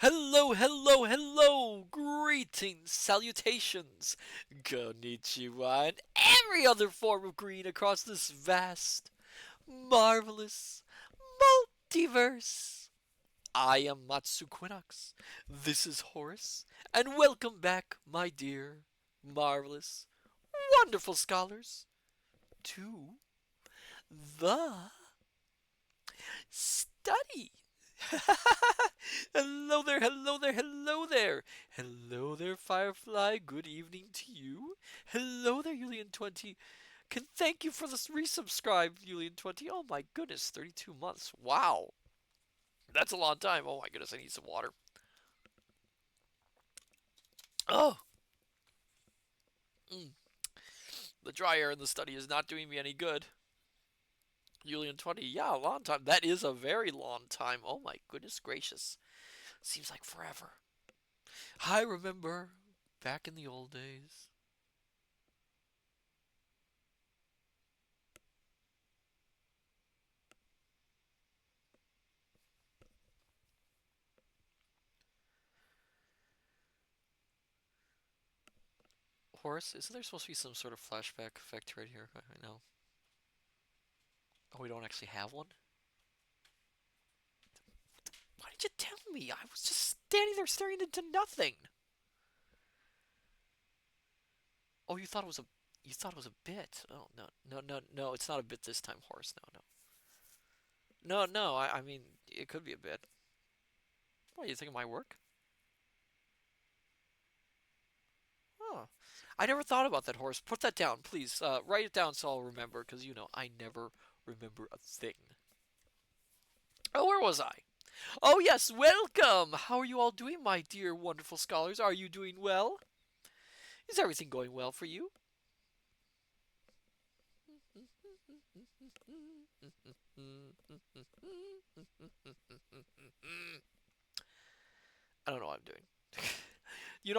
Hello, hello, hello! Greetings, salutations, konnichiwa, and every other form of green across this vast, marvelous multiverse. I am Matsu Quinox. This is Horace, and welcome back, my dear, marvelous, wonderful scholars, to the study. Hello there, hello there, hello there. Hello there, Firefly. Good evening to you. Hello there, Julian20. Can thank you for this resubscribe, Julian20. Oh my goodness, 32 months. Wow. That's a long time. Oh my goodness, I need some water. Oh, the dry air in the study is not doing me any good. Julian20, yeah, a long time. That is a very long time. Oh my goodness gracious. Seems like forever. I remember back in the old days. Horace, isn't there supposed to be some sort of flashback effect right here? I know. Oh, we don't actually have one? Why did you tell me? I was just standing there staring into nothing. Oh, you thought it was a bit. Oh no, no, no, no! It's not a bit this time, Horace. No, no, no, no. I mean, it could be a bit. What, you think it might work? Oh, I never thought about that, Horace. Put that down, please. Write it down so I'll remember, because I never remember a thing. Oh, where was I? Oh, yes, welcome! How are you all doing, my dear wonderful scholars? Are you doing well? Is everything going well for you? I don't know what I'm doing.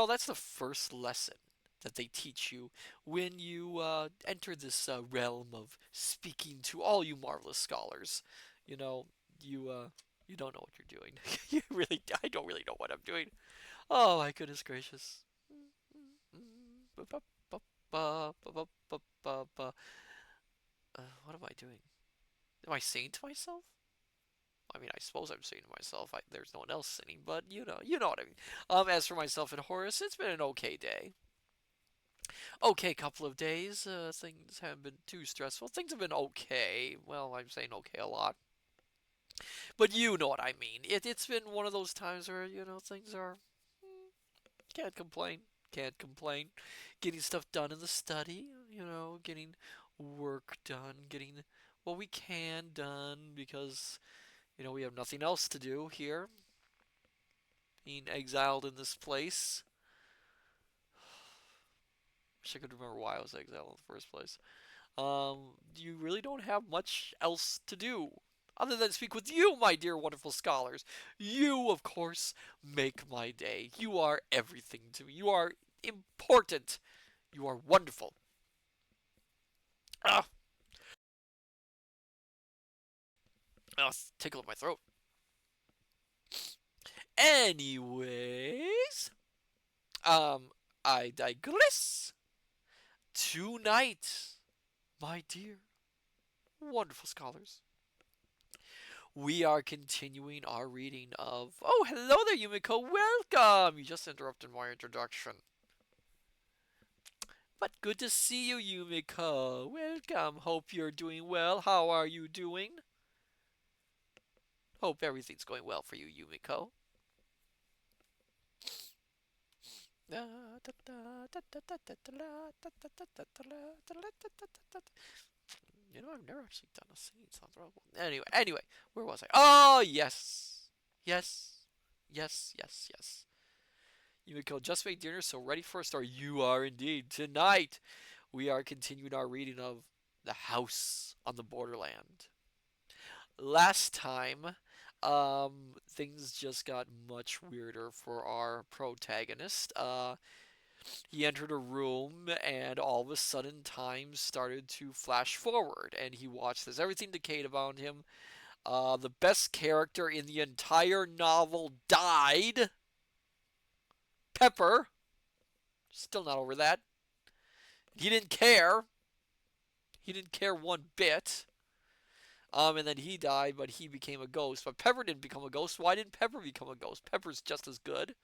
That's the first lesson that they teach you when you enter this realm of speaking to all you marvelous scholars. You know, you uh, you don't know what you're doing. I don't really know what I'm doing. Oh my goodness gracious. What am I doing? Am I saying to myself? I mean, I suppose I'm saying to myself, there's no one else singing, but you know what I mean. As for myself and Horace, it's been an okay day. Okay, couple of days. Things haven't been too stressful. Things have been okay. Well, I'm saying okay a lot, but you know what I mean. It's been one of those times where things are can't complain. Can't complain. Getting stuff done in the study, getting work done, getting what we can done because we have nothing else to do here, being exiled in this place. Wish I could remember why I was exiled in the first place. You really don't have much else to do other than speak with you, my dear wonderful scholars. You, of course, make my day. You are everything to me. You are important. You are wonderful. Ah, tickle in my throat. Anyways, um, I digress. Tonight, my dear wonderful scholars, we are continuing our reading of. Oh, hello there, Yumiko. Welcome. You just interrupted my introduction. But good to see you, Yumiko. Welcome. Hope you're doing well. How are you doing? Hope everything's going well for you, Yumiko. I've never actually done a singing song. Anyway, where was I? Oh, yes. Yes. Yes, yes, yes. Yumiko just made dinner, so ready for a start. You are indeed. Tonight, we are continuing our reading of The House on the Borderland. Last time, things just got much weirder for our protagonist. He entered a room, and all of a sudden, time started to flash forward, and he watched as everything decayed around him. The best character in the entire novel died. Pepper. Still not over that. He didn't care. He didn't care one bit. And then he died, but he became a ghost. But Pepper didn't become a ghost. Why didn't Pepper become a ghost? Pepper's just as good.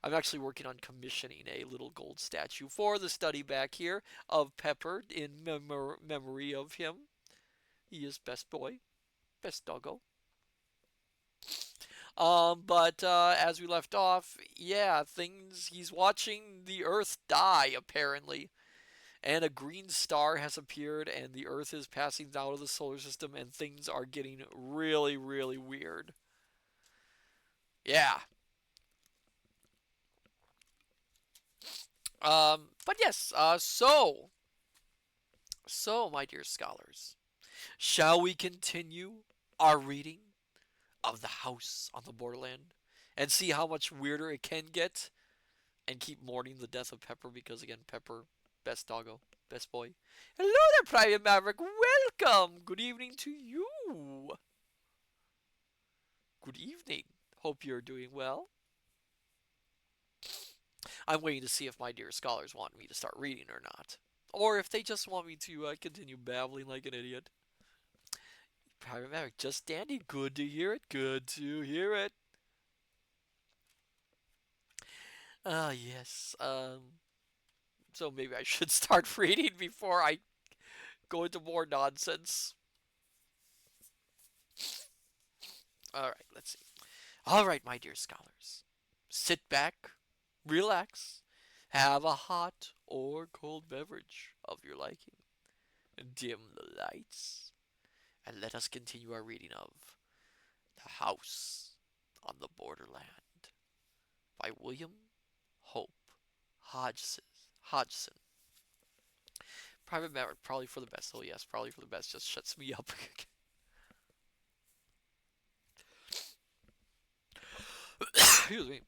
I'm actually working on commissioning a little gold statue for the study back here of Pepper in memory of him. He is best boy, best doggo. But as we left off, yeah, things. He's watching the Earth die, apparently. And a green star has appeared, and the Earth is passing out of the solar system, and things are getting really, really weird. Yeah. But yes, so, my dear scholars, shall we continue our reading of The House on the Borderland and see how much weirder it can get and keep mourning the death of Pepper because, again, Pepper, best doggo, best boy. Hello there, Private Maverick. Welcome. Good evening to you. Good evening. Hope you're doing well. I'm waiting to see if my dear scholars want me to start reading or not. Or if they just want me to continue babbling like an idiot. Private Maverick, just dandy. Good to hear it. Good to hear it. Ah, yes. So maybe I should start reading before I go into more nonsense. Alright, let's see. Alright, my dear scholars. Sit back, relax, have a hot or cold beverage of your liking, dim the lights, and let us continue our reading of The House on the Borderland by William Hope Hodgson. Private Maverick, probably for the best. Oh yes, probably for the best. Just shuts me up. Excuse me.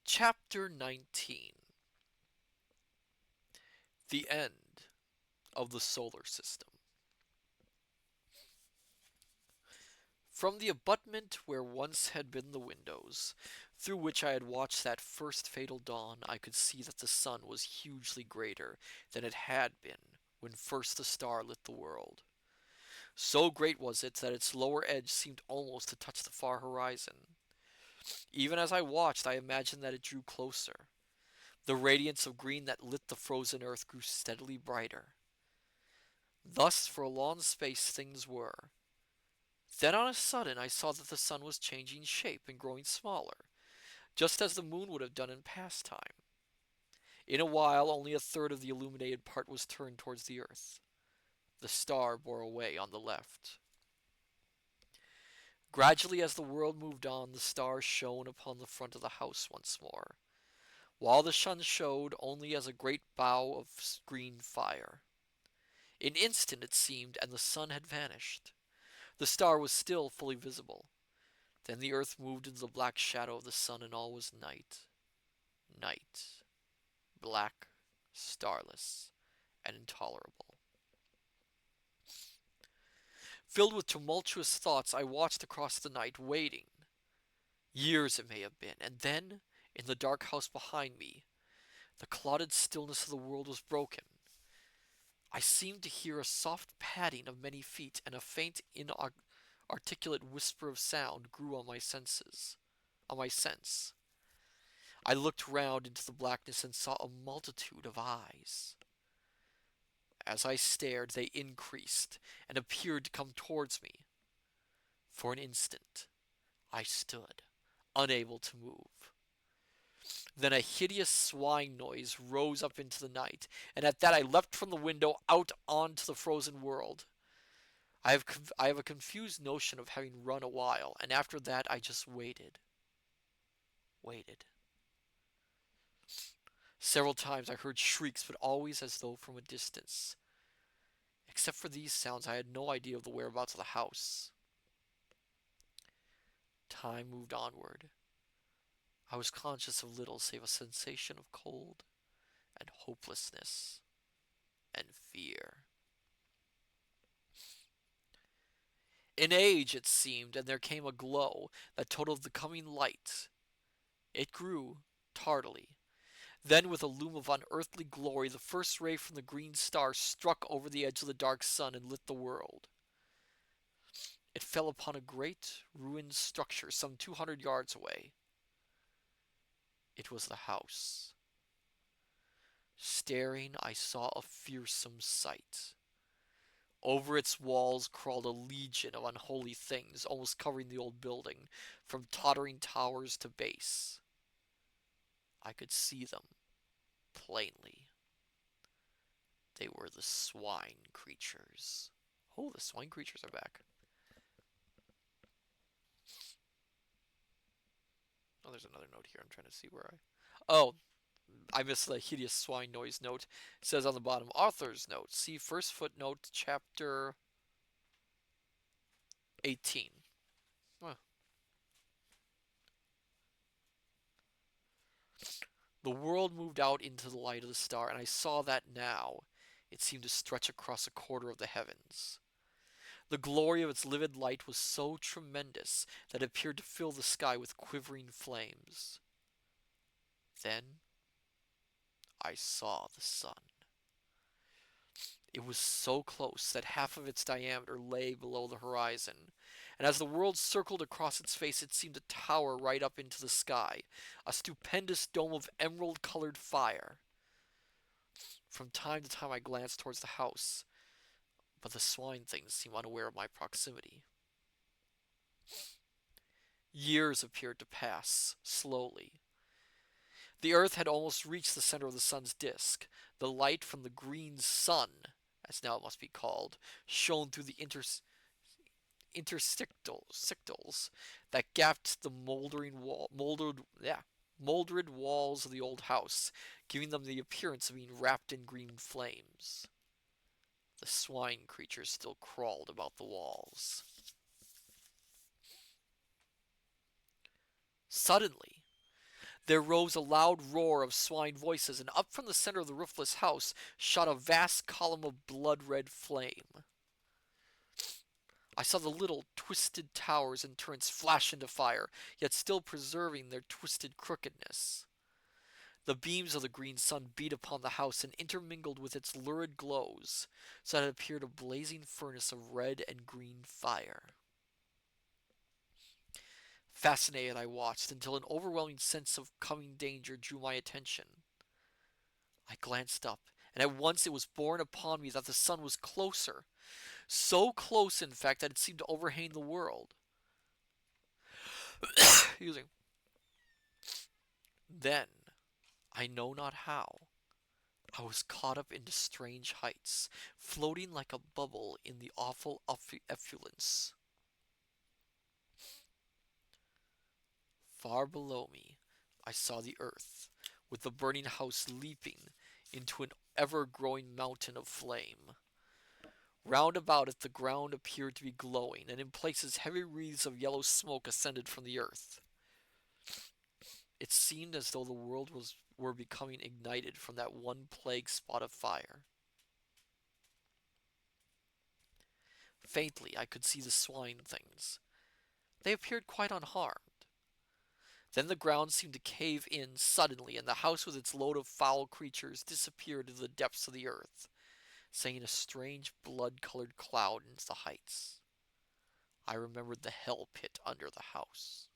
Chapter 19. The End of the Solar System. From the abutment where once had been the windows, through which I had watched that first fatal dawn, I could see that the sun was hugely greater than it had been when first the star lit the world. So great was it that its lower edge seemed almost to touch the far horizon. Even as I watched, I imagined that it drew closer. The radiance of green that lit the frozen earth grew steadily brighter. Thus for a long space things were. Then on a sudden I saw that the sun was changing shape and growing smaller, just as the moon would have done in past time. In a while only a third of the illuminated part was turned towards the earth. The star bore away on the left. Gradually as the world moved on, the star shone upon the front of the house once more, while the sun showed only as a great bow of green fire. An instant it seemed, and the sun had vanished. The star was still fully visible. Then the earth moved into the black shadow of the sun, and all was night. Night. Black, starless, and intolerable. Filled with tumultuous thoughts, I watched across the night, waiting. Years it may have been, and then, in the dark house behind me, the clouded stillness of the world was broken. I seemed to hear a soft padding of many feet, and a faint, inarticulate whisper of sound grew on my sense. I looked round into the blackness and saw a multitude of eyes. As I stared, they increased and appeared to come towards me. For an instant, I stood, unable to move. Then a hideous swine noise rose up into the night, and at that I leapt from the window out onto the frozen world. I have a confused notion of having run a while, and after that I just waited. Waited. Several times I heard shrieks, but always as though from a distance. Except for these sounds, I had no idea of the whereabouts of the house. Time moved onward. I was conscious of little save a sensation of cold and hopelessness and fear. An age it seemed, and there came a glow that told of the coming light. It grew tardily. Then, with a loom of unearthly glory, the first ray from the green star struck over the edge of the dark sun and lit the world. It fell upon a great, ruined structure some 200 yards away. It was the house. Staring, I saw a fearsome sight. Over its walls crawled a legion of unholy things, almost covering the old building, from tottering towers to base. I could see them plainly. They were the swine creatures. Oh, the swine creatures are back. Oh, there's another note here. I'm trying to see where I. Oh, I missed the hideous swine noise note. It says on the bottom, author's note. See first footnote, chapter 18. Huh. The world moved out into the light of the star, and I saw that now it seemed to stretch across a quarter of the heavens. The glory of its livid light was so tremendous that it appeared to fill the sky with quivering flames. Then I saw the sun. It was so close that half of its diameter lay below the horizon, and as the world circled across its face, it seemed to tower right up into the sky, a stupendous dome of emerald-colored fire. From time to time I glanced towards the house, but the swine things seemed unaware of my proximity. Years appeared to pass, slowly. The earth had almost reached the center of the sun's disk. The light from the green sun, as now it must be called, shone through the interstices that gapped the molded walls of the old house, giving them the appearance of being wrapped in green flames. The swine creatures still crawled about the walls. Suddenly, there rose a loud roar of swine voices, and up from the center of the roofless house shot a vast column of blood-red flame. I saw the little twisted towers and turrets flash into fire, yet still preserving their twisted crookedness. The beams of the green sun beat upon the house and intermingled with its lurid glows, so that it appeared a blazing furnace of red and green fire. Fascinated, I watched until an overwhelming sense of coming danger drew my attention. I glanced up, and at once it was borne upon me that the sun was closer. So close, in fact, that it seemed to overhang the world. Excuse me. Then, I know not how, I was caught up into strange heights, floating like a bubble in the awful effluence. Far below me, I saw the earth, with the burning house leaping into an ever-growing mountain of flame. Round about it the ground appeared to be glowing, and in places heavy wreaths of yellow smoke ascended from the earth. It seemed as though the world were becoming ignited from that one plague spot of fire. Faintly I could see the swine things. They appeared quite unharmed. Then the ground seemed to cave in suddenly, and the house with its load of foul creatures disappeared into the depths of the earth, sending a strange blood-colored cloud into the heights. I remembered the hell pit under the house.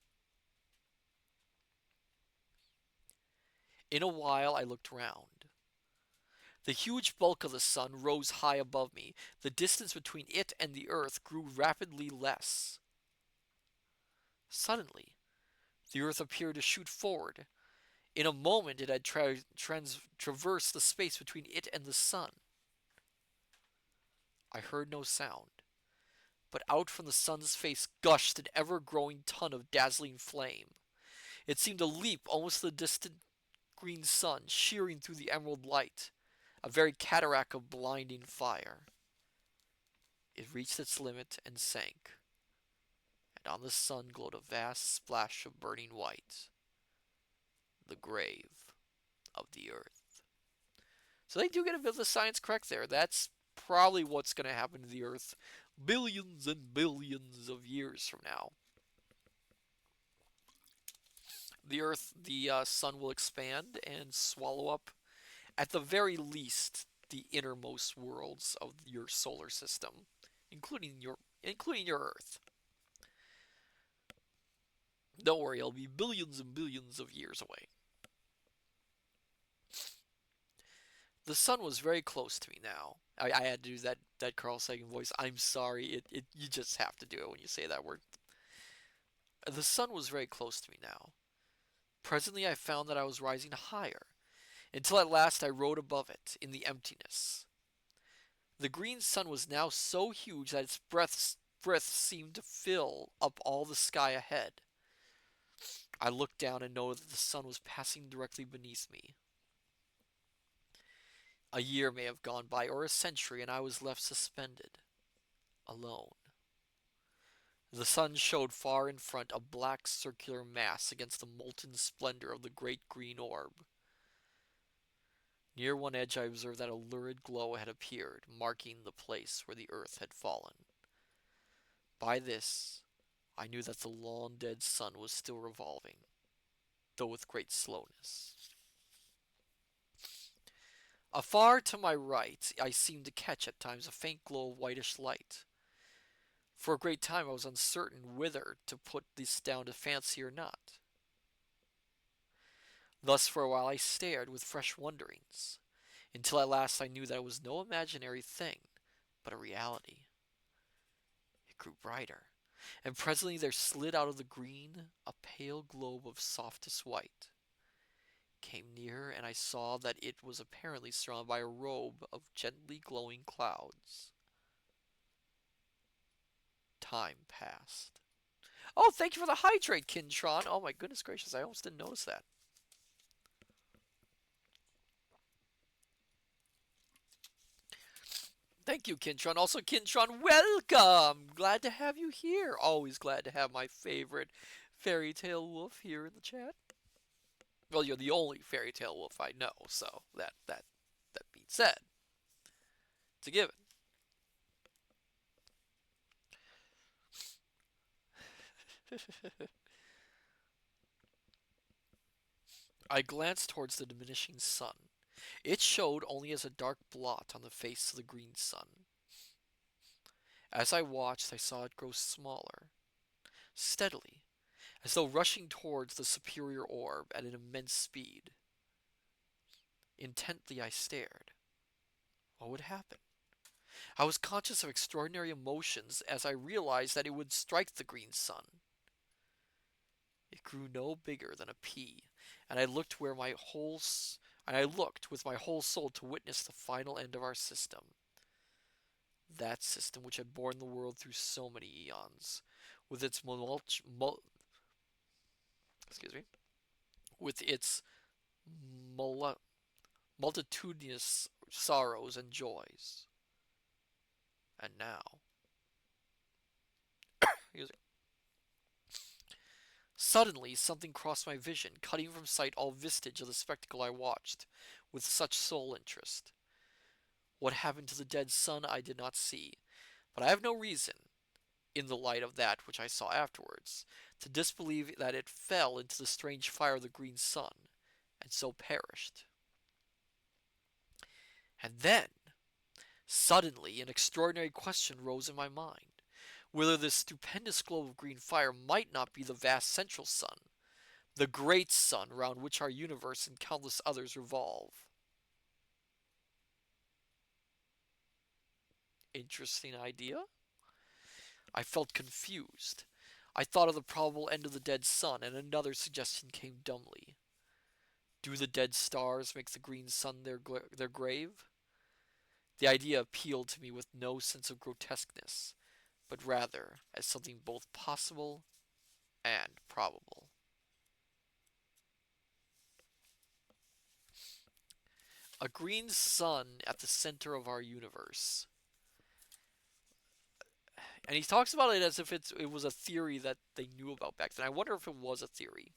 In a while I looked round. The huge bulk of the sun rose high above me. The distance between it and the earth grew rapidly less. Suddenly, the earth appeared to shoot forward. In a moment it had traversed the space between it and the sun. I heard no sound, but out from the sun's face gushed an ever-growing ton of dazzling flame. It seemed to leap almost to the distant green sun, shearing through the emerald light, a very cataract of blinding fire. It reached its limit and sank, and on the sun glowed a vast splash of burning white, the grave of the earth. So they do get a bit of the science correct there. That's probably what's going to happen to the Earth billions and billions of years from now. The sun will expand and swallow up, at the very least, the innermost worlds of your solar system, including your Earth. Don't worry, it'll be billions and billions of years away. The sun was very close to me now. I had to do that Carl Sagan voice. I'm sorry, you just have to do it when you say that word. The sun was very close to me now. Presently I found that I was rising higher, until at last I rode above it, in the emptiness. The green sun was now so huge that its breath seemed to fill up all the sky ahead. I looked down and noted that the sun was passing directly beneath me. A year may have gone by, or a century, and I was left suspended, alone. The sun showed far in front, a black circular mass against the molten splendor of the great green orb. Near one edge I observed that a lurid glow had appeared, marking the place where the earth had fallen. By this, I knew that the long dead sun was still revolving, though with great slowness. Afar to my right, I seemed to catch at times a faint glow of whitish light. For a great time I was uncertain whether to put this down to fancy or not. Thus for a while I stared with fresh wonderings, until at last I knew that it was no imaginary thing, but a reality. It grew brighter, and presently there slid out of the green a pale globe of softest white. It came nearer, and I saw that it was apparently surrounded by a robe of gently glowing clouds. Time passed. Oh, thank you for the hydrate, Kintron. Oh my goodness gracious, I almost didn't notice that. Thank you, Kintron. Also, Kintron, welcome! Glad to have you here. Always glad to have my favorite fairy tale wolf here in the chat. Well, you're the only fairy tale wolf I know, so that being said, it's a given. I glanced towards the diminishing sun. It showed only as a dark blot on the face of the green sun. As I watched, I saw it grow smaller, steadily, as though rushing towards the superior orb at an immense speed. Intently I stared. What would happen? I was conscious of extraordinary emotions as I realized that it would strike the green sun. It grew no bigger than a pea, and I looked with my whole soul to witness the final end of our system. That system which had borne the world through so many eons, with its excuse me, with its multitudinous sorrows and joys. And now, suddenly something crossed my vision, cutting from sight all vestige of the spectacle I watched with such sole interest. What happened to the dead sun I did not see, but I have no reason, in the light of that which I saw afterwards, to disbelieve that it fell into the strange fire of the green sun, and so perished. And then, suddenly, an extraordinary question rose in my mind, whether this stupendous globe of green fire might not be the vast central sun, the great sun round which our universe and countless others revolve. Interesting idea? I felt confused. I thought of the probable end of the dead sun, and another suggestion came dumbly. Do the dead stars make the green sun their grave? The idea appealed to me with no sense of grotesqueness, but rather as something both possible and probable. A green sun at the center of our universe. And he talks about it as if it was a theory that they knew about back then. I wonder if it was a theory.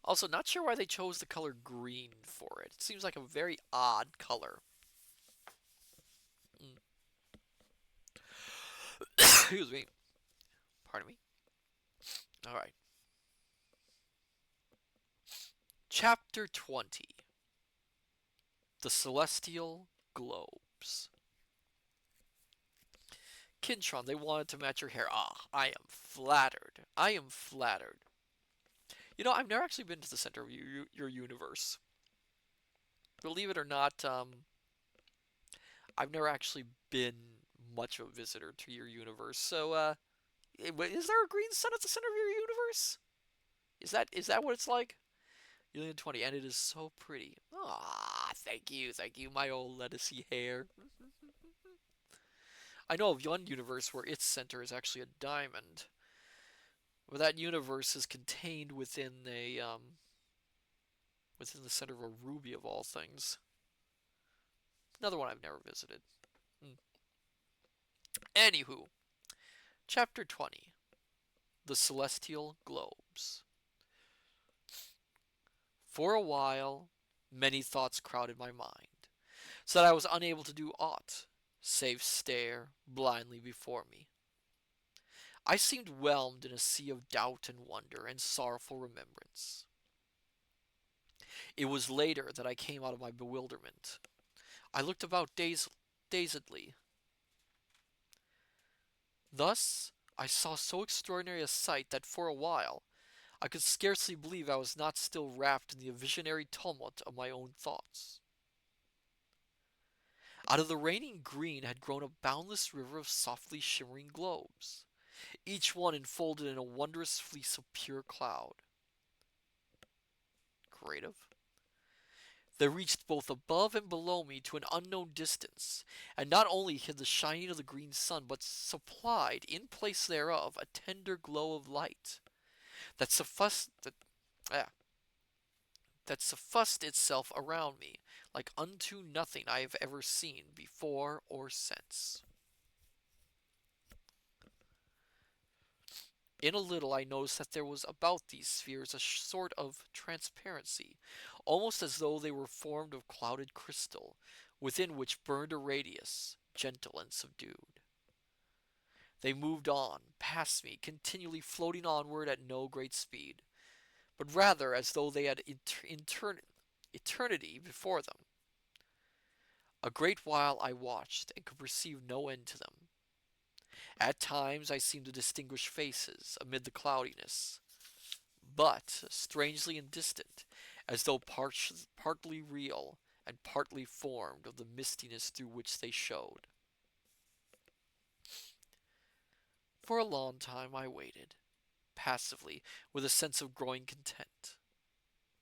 Also, not sure why they chose the color green for it. It seems like a very odd color. Mm. Excuse me. Pardon me. All right. Chapter 20. The Celestial Globes. Kintron, they wanted to match your hair. Ah, I am flattered. I am flattered. You know, I've never actually been to the center of your universe. Believe it or not, I've never actually been much of a visitor to your universe. So, is there a green sun at the center of your universe? Is that what it's like? Union 20, and it is so pretty. Ah, thank you, my old lettucey hair. I know of one universe where its center is actually a diamond, where that universe is contained within the center of a ruby of all things. Another one I've never visited. Hmm. Anywho, chapter 20, the Celestial Globes. For a while, many thoughts crowded my mind, so that I was unable to do aught save stare blindly before me. I seemed whelmed in a sea of doubt and wonder and sorrowful remembrance. It was later that I came out of my bewilderment. I looked about dazedly. Thus, I saw so extraordinary a sight that for a while I could scarcely believe I was not still wrapped in the visionary tumult of my own thoughts. Out of the reigning green had grown a boundless river of softly shimmering globes, each one enfolded in a wondrous fleece of pure cloud. Creative. They reached both above and below me to an unknown distance, and not only hid the shining of the green sun, but supplied, in place thereof, a tender glow of light that ah, that suffused itself around me, like unto nothing I have ever seen before or since. In a little I noticed that there was about these spheres a sort of transparency, almost as though they were formed of clouded crystal, within which burned a radiance, gentle and subdued. They moved on, past me, continually floating onward at no great speed, but rather as though they had eternity before them. A great while I watched, and could perceive no end to them. At times I seemed to distinguish faces amid the cloudiness, but strangely indistinct, as though partly real and partly formed of the mistiness through which they showed. For a long time I waited, passively, with a sense of growing content.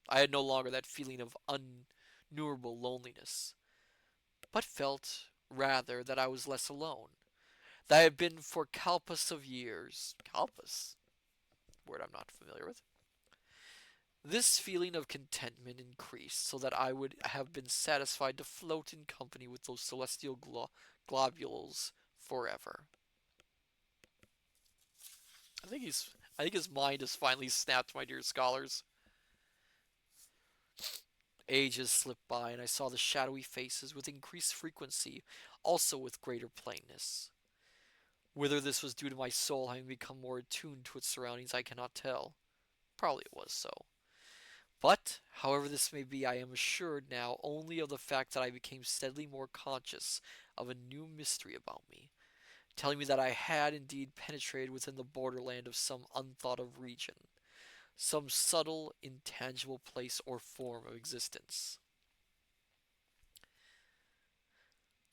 I had no longer that feeling of unendurable loneliness, but felt rather that I was less alone, that I had been for kalpas of years. Kalpas? Word I'm not familiar with. This feeling of contentment increased, so that I would have been satisfied to float in company with those celestial globules forever. I think he's. I think his mind has finally snapped, my dear scholars. Ages slipped by, and I saw the shadowy faces with increased frequency, also with greater plainness. Whether this was due to my soul having become more attuned to its surroundings, I cannot tell. Probably it was so. But, however this may be, I am assured now only of the fact that I became steadily more conscious of a new mystery about me, telling me that I had indeed penetrated within the borderland of some unthought of region, some subtle, intangible place or form of existence.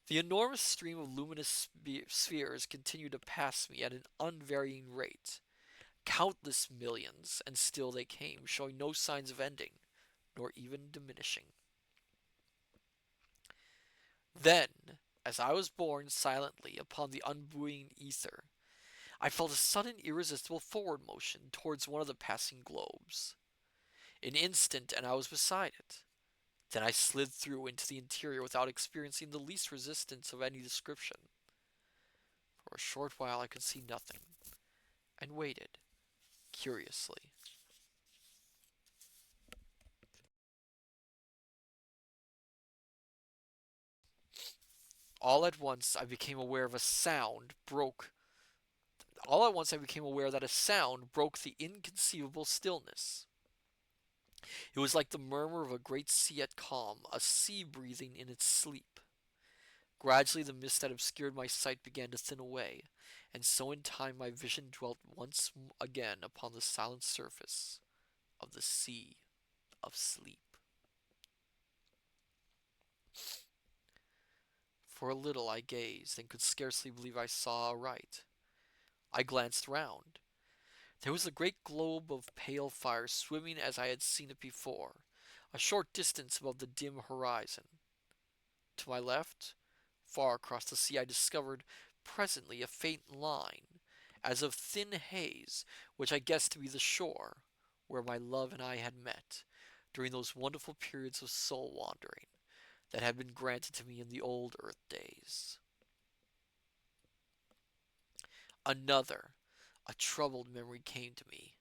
The enormous stream of luminous spheres continued to pass me at an unvarying rate, countless millions, and still they came, showing no signs of ending, nor even diminishing. Then, as I was borne silently upon the unbuoying ether, I felt a sudden irresistible forward motion towards one of the passing globes. An instant, and I was beside it. Then I slid through into the interior without experiencing the least resistance of any description. For a short while I could see nothing, and waited, curiously. All at once I became aware of a sound broke. All at once I became aware that a sound broke the inconceivable stillness. It was like the murmur of a great sea at calm, a sea breathing in its sleep. Gradually the mist that obscured my sight began to thin away, and so in time my vision dwelt once again upon the silent surface of the sea of sleep. For a little I gazed, and could scarcely believe I saw aright. I glanced round. There was a great globe of pale fire swimming as I had seen it before, a short distance above the dim horizon. To my left, far across the sea, I discovered presently a faint line, as of thin haze, which I guessed to be the shore, where my love and I had met, during those wonderful periods of soul wandering that had been granted to me in the old earth days. Another, a troubled memory came to me,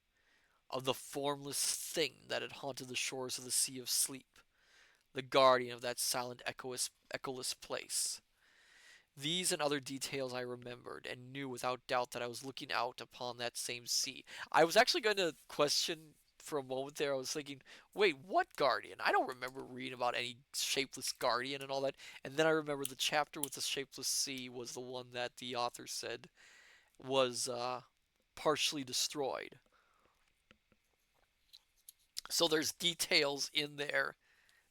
of the formless thing that had haunted the shores of the sea of sleep, the guardian of that silent echoless place. These and other details I remembered, and knew without doubt that I was looking out upon that same sea. I was actually going to question for a moment there. I was thinking, wait, what guardian? I don't remember reading about any shapeless guardian and all that. And then I remember the chapter with the shapeless sea was the one that the author said was partially destroyed. So there's details in there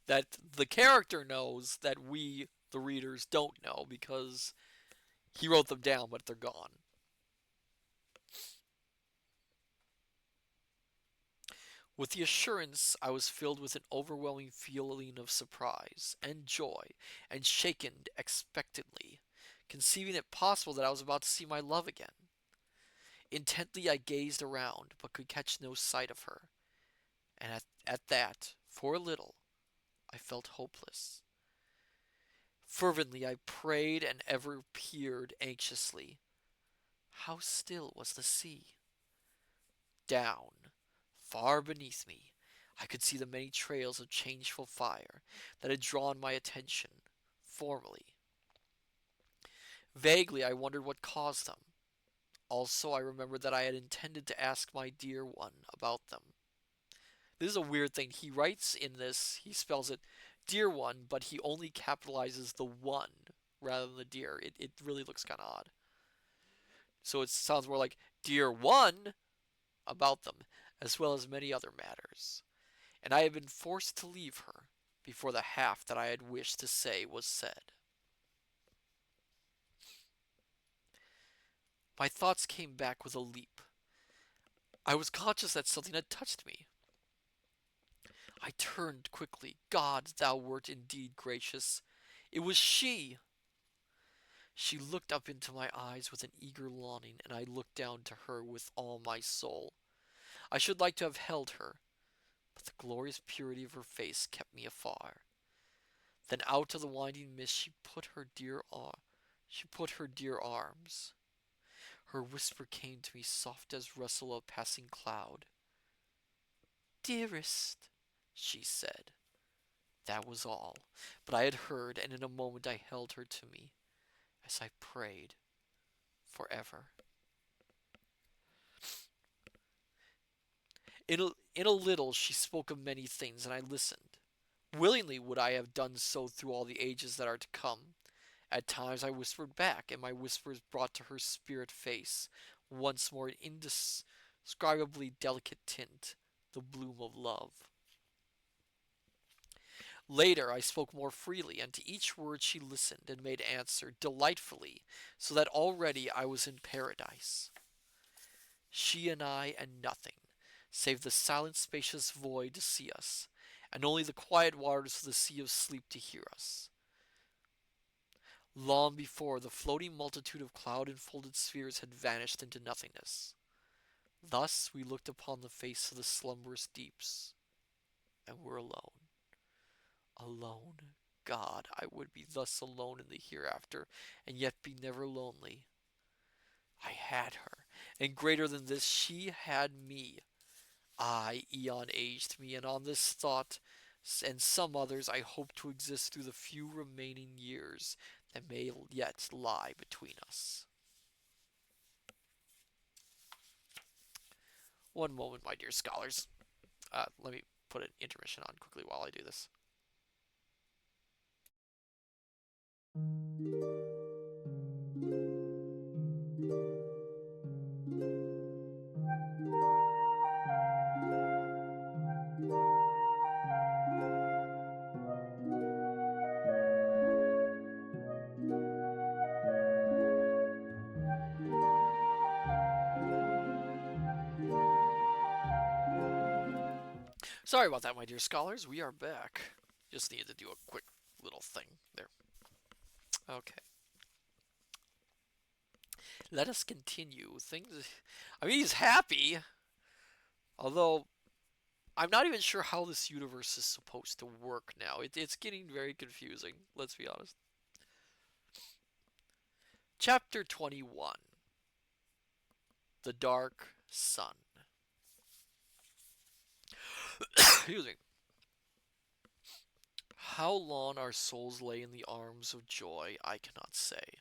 that the character knows that we, the readers, don't know because he wrote them down, but they're gone. With the assurance, I was filled with an overwhelming feeling of surprise and joy, and shaken expectantly, conceiving it possible that I was about to see my love again. Intently I gazed around, but could catch no sight of her, and at that, for a little, I felt hopeless. Fervently I prayed and ever peered anxiously. How still was the sea! Down, far beneath me, I could see the many trails of changeful fire that had drawn my attention formerly. Vaguely I wondered what caused them. Also I remembered that I had intended to ask my dear one about them. This is a weird thing. He writes in this, he spells it dear one, but he only capitalizes the one rather than the dear. It really looks kind of odd. So it sounds more like dear one about them, as well as many other matters. And I had been forced to leave her before the half that I had wished to say was said. My thoughts came back with a leap. I was conscious that something had touched me. I turned quickly. God, thou wert indeed gracious. It was she! She looked up into my eyes with an eager longing, and I looked down to her with all my soul. I should like to have held her, but the glorious purity of her face kept me afar. Then out of the winding mist she put her dear arms. Her whisper came to me soft as rustle of passing cloud. Dearest, she said. That was all, but I had heard, and in a moment I held her to me, as I prayed forever. In a little she spoke of many things, and I listened. Willingly would I have done so through all the ages that are to come. At times I whispered back, and my whispers brought to her spirit face once more an indescribably delicate tint, the bloom of love. Later I spoke more freely, and to each word she listened and made answer delightfully, so that already I was in paradise. She and I and nothing, save the silent spacious void to see us, and only the quiet waters of the sea of sleep to hear us. Long before, the floating multitude of cloud-enfolded spheres had vanished into nothingness. Thus we looked upon the face of the slumberous deeps, and were alone. Alone. God, I would be thus alone in the hereafter, and yet be never lonely. I had her, and greater than this, she had me. I, eon aged me, and on this thought and some others I hope to exist through the few remaining years and may yet lie between us. One moment, my dear scholars. Let me put an intermission on quickly while I do this. Sorry about that, my dear scholars. We are back. Just needed to do a quick little thing there. Okay. Let us continue. Things. I mean, he's happy. Although, I'm not even sure how this universe is supposed to work now. It's getting very confusing, let's be honest. Chapter 21. The Dark Sun. Excuse me. How long our souls lay in the arms of joy, I cannot say.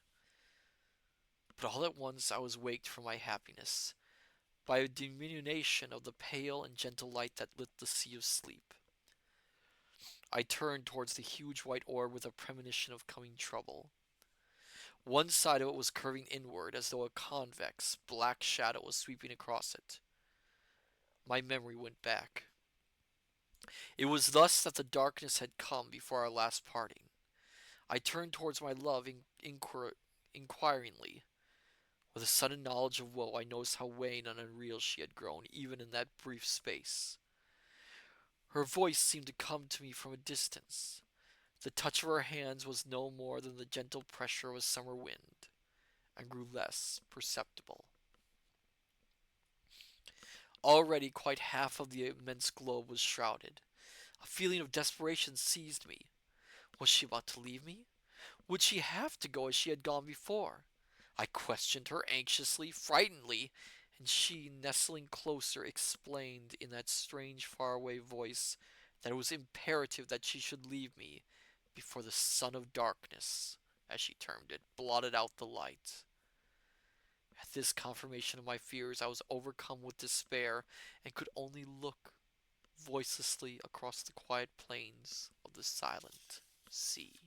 But all at once I was waked from my happiness by a diminution of the pale and gentle light that lit the sea of sleep. I turned towards the huge white orb with a premonition of coming trouble. One side of it was curving inward as though a convex, black shadow was sweeping across it. My memory went back. It was thus that the darkness had come before our last parting. I turned towards my love inquiringly. With a sudden knowledge of woe, I noticed how wan and unreal she had grown, even in that brief space. Her voice seemed to come to me from a distance. The touch of her hands was no more than the gentle pressure of a summer wind, and grew less perceptible. Already quite half of the immense globe was shrouded. A feeling of desperation seized me. Was she about to leave me? Would she have to go as she had gone before? I questioned her anxiously, frightenedly, and she, nestling closer, explained in that strange faraway voice that it was imperative that she should leave me before the sun of darkness, as she termed it, blotted out the light. At this confirmation of my fears, I was overcome with despair and could only look voicelessly across the quiet plains of the silent sea.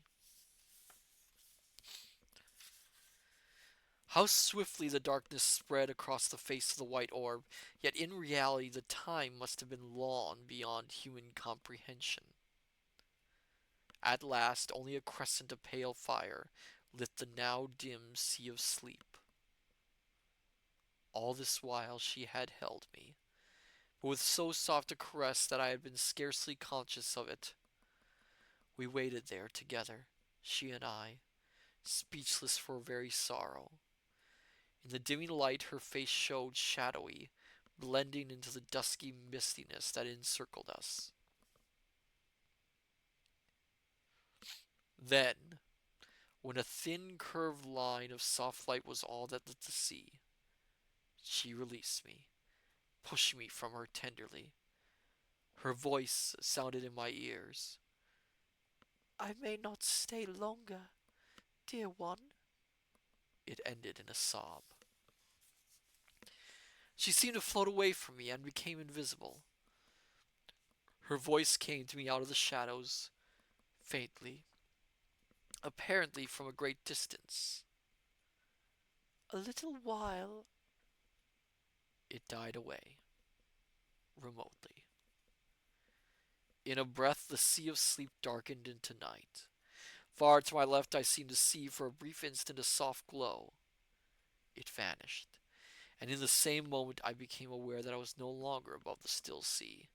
How swiftly the darkness spread across the face of the white orb, yet in reality the time must have been long beyond human comprehension. At last only a crescent of pale fire lit the now dim sea of sleep. All this while she had held me, but with so soft a caress that I had been scarcely conscious of it. We waited there together, she and I, speechless for very sorrow. In the dimming light her face showed shadowy, blending into the dusky mistiness that encircled us. Then, when a thin curved line of soft light was all that lit the sea, she released me, pushing me from her tenderly. Her voice sounded in my ears. "I may not stay longer, dear one." It ended in a sob. She seemed to float away from me and became invisible. Her voice came to me out of the shadows, faintly, apparently from a great distance. "A little while." It died away, remotely. In a breath, the sea of sleep darkened into night. Far to my left, I seemed to see for a brief instant a soft glow. It vanished, and in the same moment I became aware that I was no longer above the still sea,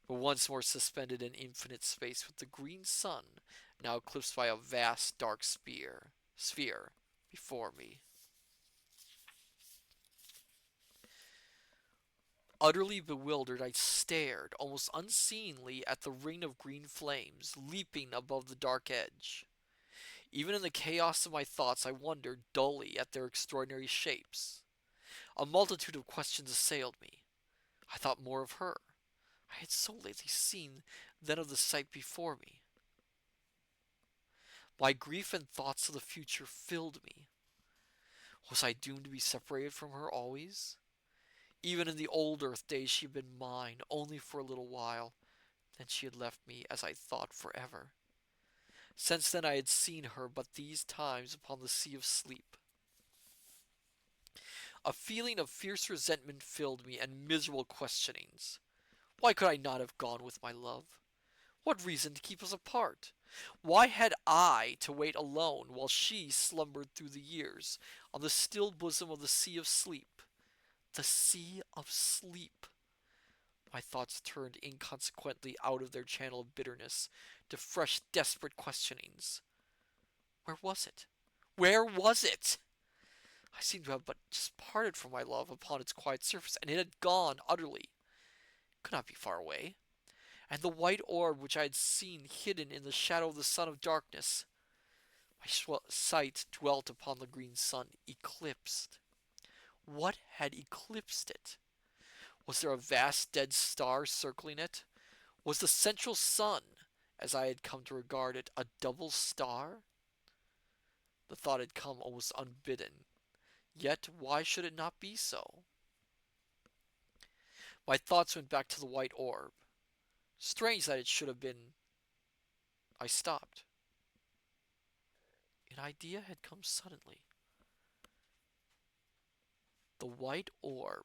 but once more suspended in infinite space with the green sun now eclipsed by a vast dark sphere before me. Utterly bewildered, I stared almost unseeingly at the ring of green flames leaping above the dark edge. Even in the chaos of my thoughts, I wondered dully at their extraordinary shapes. A multitude of questions assailed me. I thought more of her. I had so lately seen then of the sight before me. My grief and thoughts of the future filled me. Was I doomed to be separated from her always? Even in the old Earth days she had been mine, only for a little while. Then she had left me, as I thought, forever. Since then I had seen her but these times upon the sea of sleep. A feeling of fierce resentment filled me, and miserable questionings. Why could I not have gone with my love? What reason to keep us apart? Why had I to wait alone while she slumbered through the years on the still bosom of the sea of sleep? The sea of sleep! My thoughts turned inconsequently out of their channel of bitterness to fresh, desperate questionings. Where was it? Where was it? I seemed to have but just parted from my love upon its quiet surface, and it had gone utterly. It could not be far away. And the white orb which I had seen hidden in the shadow of the sun of darkness, my sight dwelt upon the green sun, eclipsed. What had eclipsed it? Was there a vast dead star circling it? Was the central sun, as I had come to regard it, a double star? The thought had come almost unbidden. Yet why should it not be so? My thoughts went back to the white orb. Strange that it should have been. I stopped. An idea had come suddenly. The white orb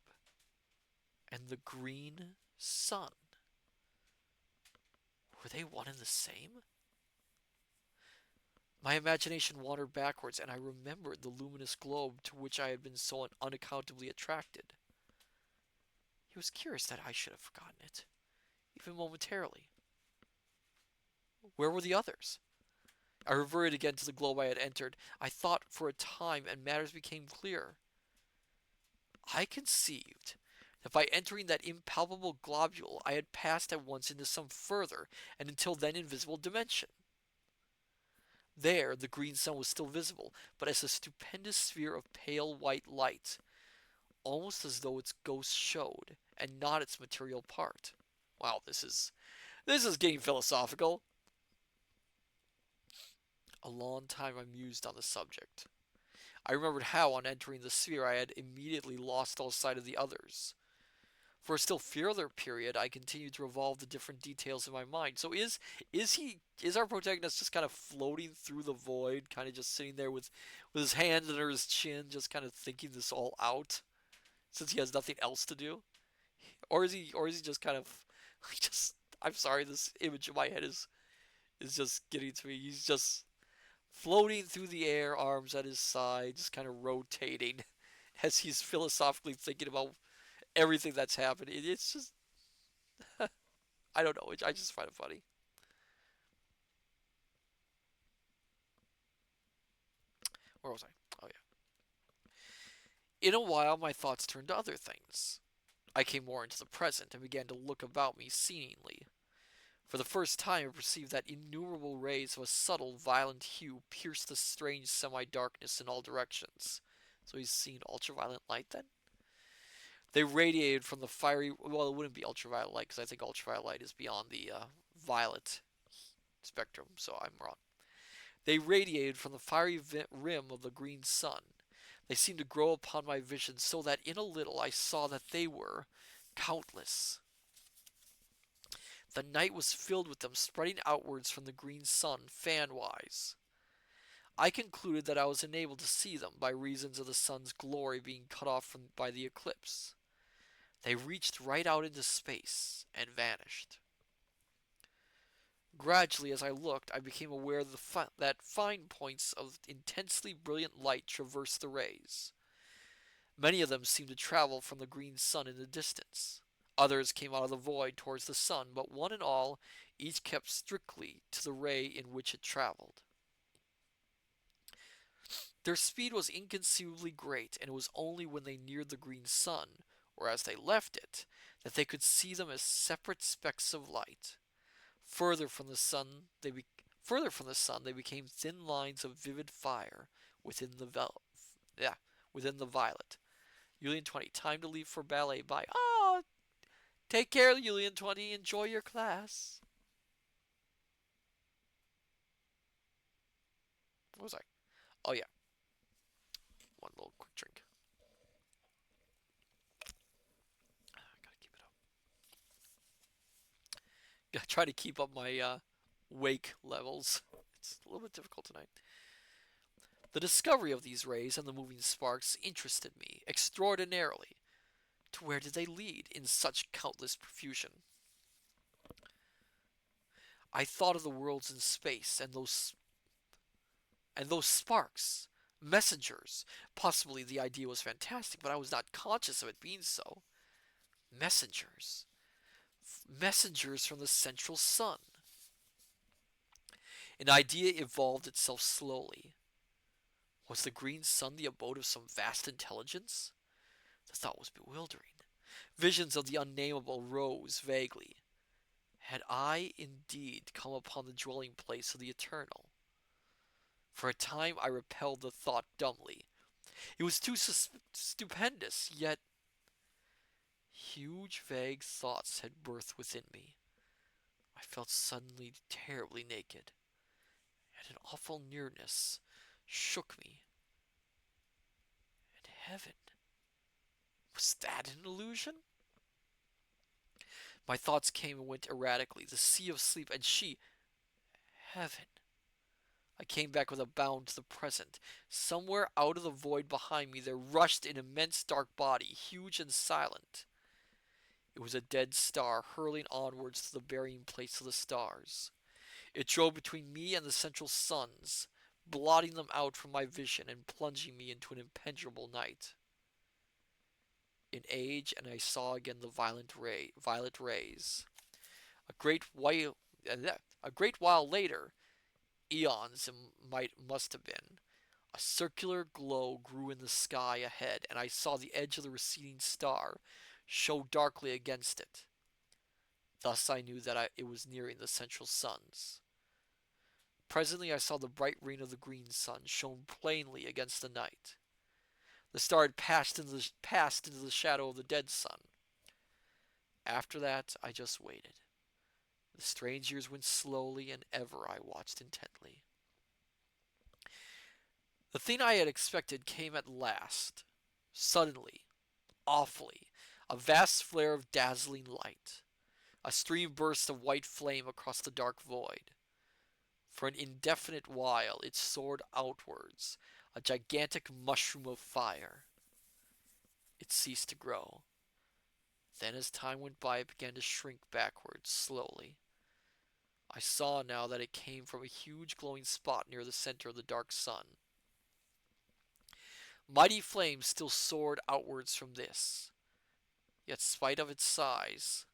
and the green sun. Were they one and the same? My imagination wandered backwards, and I remembered the luminous globe to which I had been so unaccountably attracted. It was curious that I should have forgotten it, even momentarily. Where were the others? I reverted again to the globe I had entered. I thought for a time, and matters became clear. I conceived that by entering that impalpable globule I had passed at once into some further and until then invisible dimension. There the green sun was still visible, but as a stupendous sphere of pale white light, almost as though its ghost showed, and not its material part. Wow, this is getting philosophical. A long time I mused on the subject. I remembered how, on entering the sphere, I had immediately lost all sight of the others. For a still further period, I continued to revolve the different details in my mind. So is our protagonist just kind of floating through the void, kind of just sitting there with his hands under his chin, just kind of thinking this all out, since he has nothing else to do? Or is he just kind of just I'm sorry, this image in my head is just getting to me. He's just floating through the air, arms at his side, just kind of rotating as he's philosophically thinking about everything that's happening. It's just, I don't know. I just find it funny. Where was I? Oh, yeah. In a while, my thoughts turned to other things. I came more into the present and began to look about me seeingly. For the first time, I perceived that innumerable rays of a subtle, violent hue pierced the strange semi-darkness in all directions. So he's seen ultraviolet light then? They radiated from the fiery. Well, it wouldn't be ultraviolet light because I think ultraviolet light is beyond the violet spectrum, so I'm wrong. They radiated from the fiery rim of the green sun. They seemed to grow upon my vision so that in a little I saw that they were countless. The night was filled with them, spreading outwards from the green sun, fan-wise. I concluded that I was enabled to see them by reason of the sun's glory being cut off by the eclipse. They reached right out into space and vanished. Gradually, as I looked, I became aware that fine points of intensely brilliant light traversed the rays. Many of them seemed to travel from the green sun in the distance. Others came out of the void towards the sun, but one and all, each kept strictly to the ray in which it traveled. Their speed was inconceivably great, and it was only when they neared the green sun, or as they left it, that they could see them as separate specks of light. Further from the sun, they became thin lines of vivid fire within within the violet. Julian 20, time to leave for ballet. Bye. Oh, take care, Julian 20. Enjoy your class. What was I? Oh yeah, one little quick drink. Gotta keep it up. Gotta try to keep up my wake levels. It's a little bit difficult tonight. The discovery of these rays and the moving sparks interested me extraordinarily. To where did they lead in such countless profusion? I thought of the worlds in space and those sparks, messengers. Possibly the idea was fantastic, but I was not conscious of it being so. Messengers. Messengers from the central sun. An idea evolved itself slowly. Was the green sun the abode of some vast intelligence? The thought was bewildering. Visions of the unnameable rose vaguely. Had I indeed come upon the dwelling place of the eternal? For a time I repelled the thought dumbly. It was too stupendous, yet huge vague thoughts had birth within me. I felt suddenly terribly naked, and an awful nearness shook me. And heaven, was that an illusion? My thoughts came and went erratically, the sea of sleep, and she, heaven. I came back with a bound to the present. Somewhere out of the void behind me there rushed an immense dark body, huge and silent. It was a dead star hurling onwards to the burying place of the stars. It drove between me and the central suns, blotting them out from my vision and plunging me into an impenetrable night. An age, and I saw again the violet rays. A great while, a great while later, eons must have been. A circular glow grew in the sky ahead, and I saw the edge of the receding star show darkly against it. Thus I knew that it was nearing the central suns. Presently I saw the bright ring of the green sun shone plainly against the night. The star had passed into the shadow of the dead sun. After that I just waited. The strange years went slowly, and ever I watched intently. The thing I had expected came at last, suddenly, awfully, a vast flare of dazzling light. A stream burst of white flame across the dark void. For an indefinite while it soared outwards, a gigantic mushroom of fire. It ceased to grow. Then as time went by it began to shrink backwards, slowly. I saw now that it came from a huge glowing spot near the center of the dark sun. Mighty flames still soared outwards from this. Yet, spite of its size,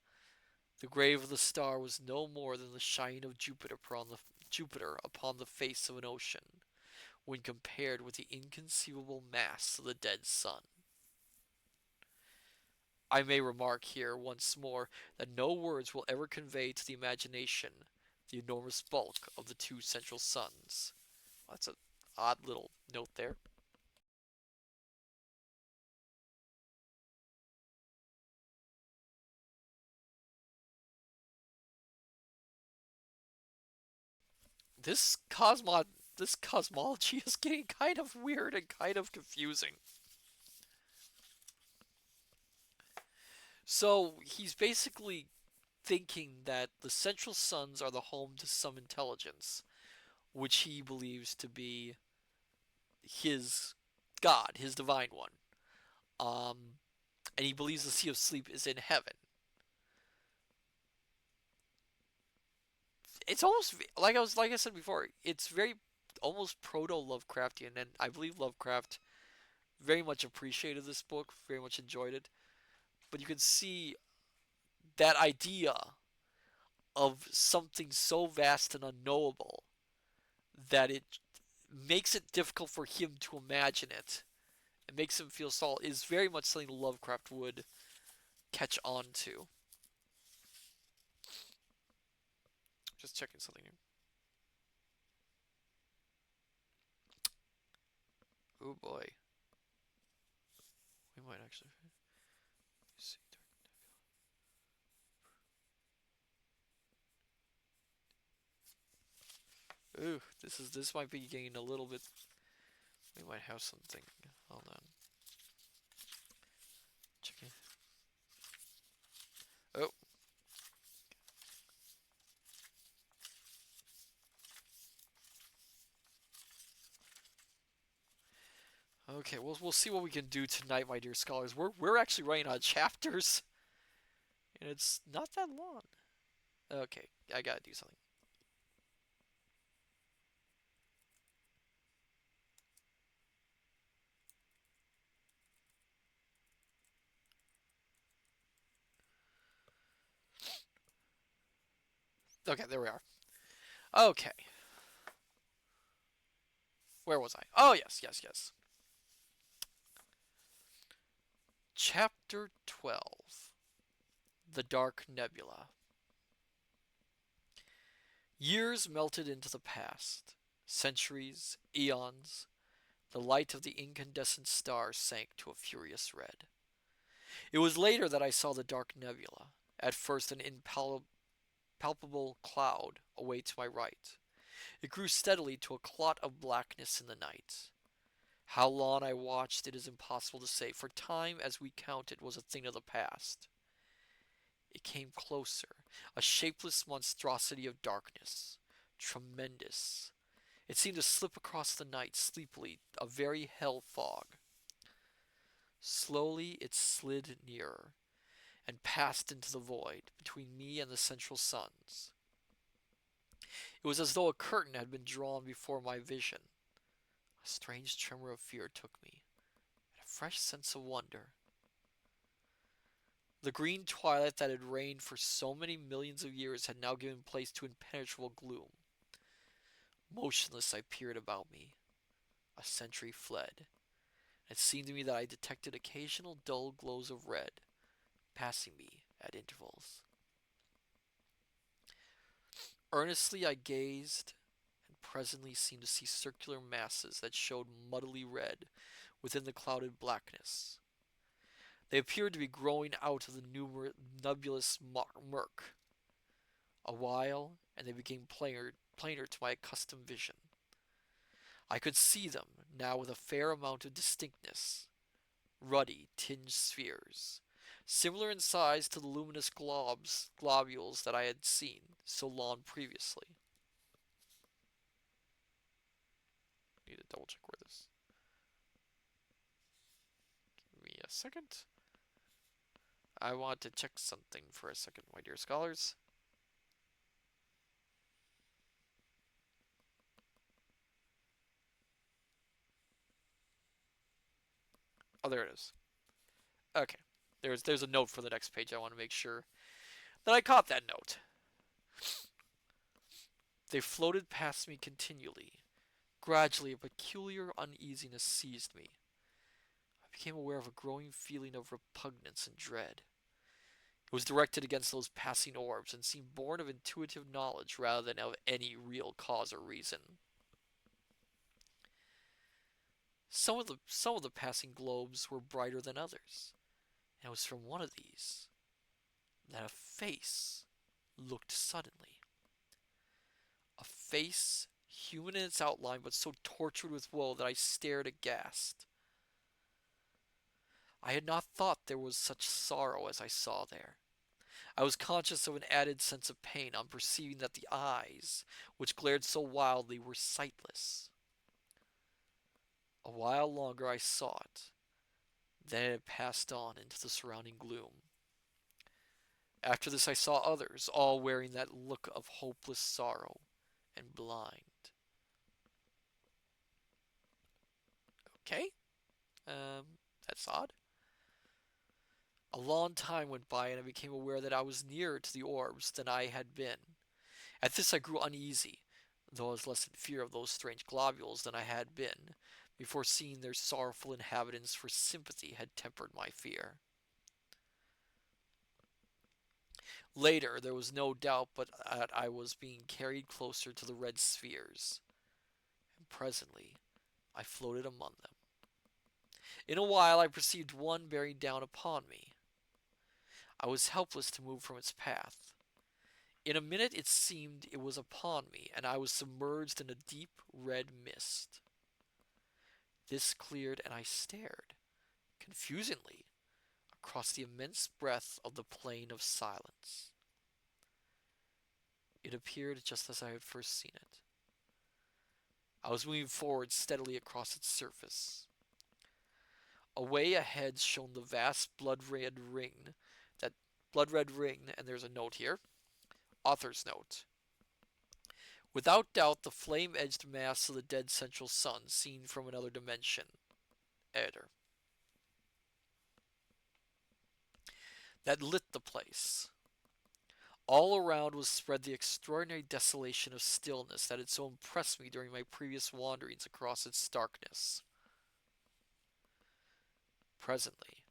the grave of the star was no more than the shining of Jupiter upon the face of an ocean, when compared with the inconceivable mass of the dead sun. I may remark here once more that no words will ever convey to the imagination the enormous bulk of the two central suns. That's an odd little note there. This cosmo this cosmology is getting kind of weird and kind of confusing. So he's basically thinking that the central suns are the home to some intelligence, which he believes to be his God, his divine one. Um, and he believes the Sea of Sleep is in heaven. It's almost like I said before. It's very almost proto Lovecraftian, and I believe Lovecraft very much appreciated this book, very much enjoyed it. But you can see that idea of something so vast and unknowable that it makes it difficult for him to imagine it. It makes him feel small is very much something Lovecraft would catch on to. Just checking something here. Oh boy. We might actually see. Ooh, this might be getting a little bit. We might have something. Hold on. Chicken. Oh, okay. We'll see what we can do tonight, my dear scholars. We're actually writing on chapters, and it's not that long. Okay, I gotta do something. Okay, there we are. Okay, where was I? Oh yes, yes, yes. Chapter 12: The Dark Nebula. Years melted into the past. Centuries, eons. The light of the incandescent star sank to a furious red. It was later that I saw the dark nebula, at first an impalpable cloud away to my right. It grew steadily to a clot of blackness in the night. How long I watched it is impossible to say, for time as we counted was a thing of the past. It came closer, a shapeless monstrosity of darkness. Tremendous. It seemed to slip across the night sleepily, a very hell fog. Slowly it slid nearer, and passed into the void between me and the central suns. It was as though a curtain had been drawn before my vision. A strange tremor of fear took me, and a fresh sense of wonder. The green twilight that had reigned for so many millions of years had now given place to impenetrable gloom. Motionless I peered about me. A century fled. It seemed to me that I detected occasional dull glows of red passing me at intervals. Earnestly I gazed, and presently seemed to see circular masses that showed muddily red within the clouded blackness. They appeared to be growing out of the nebulous murk. A while, and they became plainer to my accustomed vision. I could see them now with a fair amount of distinctness. Ruddy, tinged spheres, similar in size to the luminous globules that I had seen so long previously. Need to double check where this. Give me a second. I want to check something for a second, my dear scholars. Oh, there it is. Okay. There's a note for the next page. I want to make sure that I caught that note. They floated past me continually. Gradually, a peculiar uneasiness seized me. I became aware of a growing feeling of repugnance and dread. It was directed against those passing orbs and seemed born of intuitive knowledge rather than of any real cause or reason. Some of the passing globes were brighter than others, and it was from one of these that a face looked suddenly. A face, human in its outline, but so tortured with woe that I stared aghast. I had not thought there was such sorrow as I saw there. I was conscious of an added sense of pain on perceiving that the eyes, which glared so wildly, were sightless. A while longer I saw it, then it had passed on into the surrounding gloom. After this I saw others, all wearing that look of hopeless sorrow and blind. Okay, that's odd. A long time went by, and I became aware that I was nearer to the orbs than I had been. At this I grew uneasy, though I was less in fear of those strange globules than I had been before seeing their sorrowful inhabitants, for sympathy had tempered my fear. Later, there was no doubt but that I was being carried closer to the red spheres, and presently I floated among them. In a while I perceived one bearing down upon me. I was helpless to move from its path. In a minute it seemed it was upon me, and I was submerged in a deep red mist. This cleared, and I stared, confusedly, across the immense breadth of the plain of silence. It appeared just as I had first seen it. I was moving forward steadily across its surface. Away ahead shone the vast that blood red ring, and there's a note here, author's note. Without doubt, the flame-edged mass of the dead central sun, seen from another dimension. Editor. That lit the place. All around was spread the extraordinary desolation of stillness that had so impressed me during my previous wanderings across its darkness. Presently,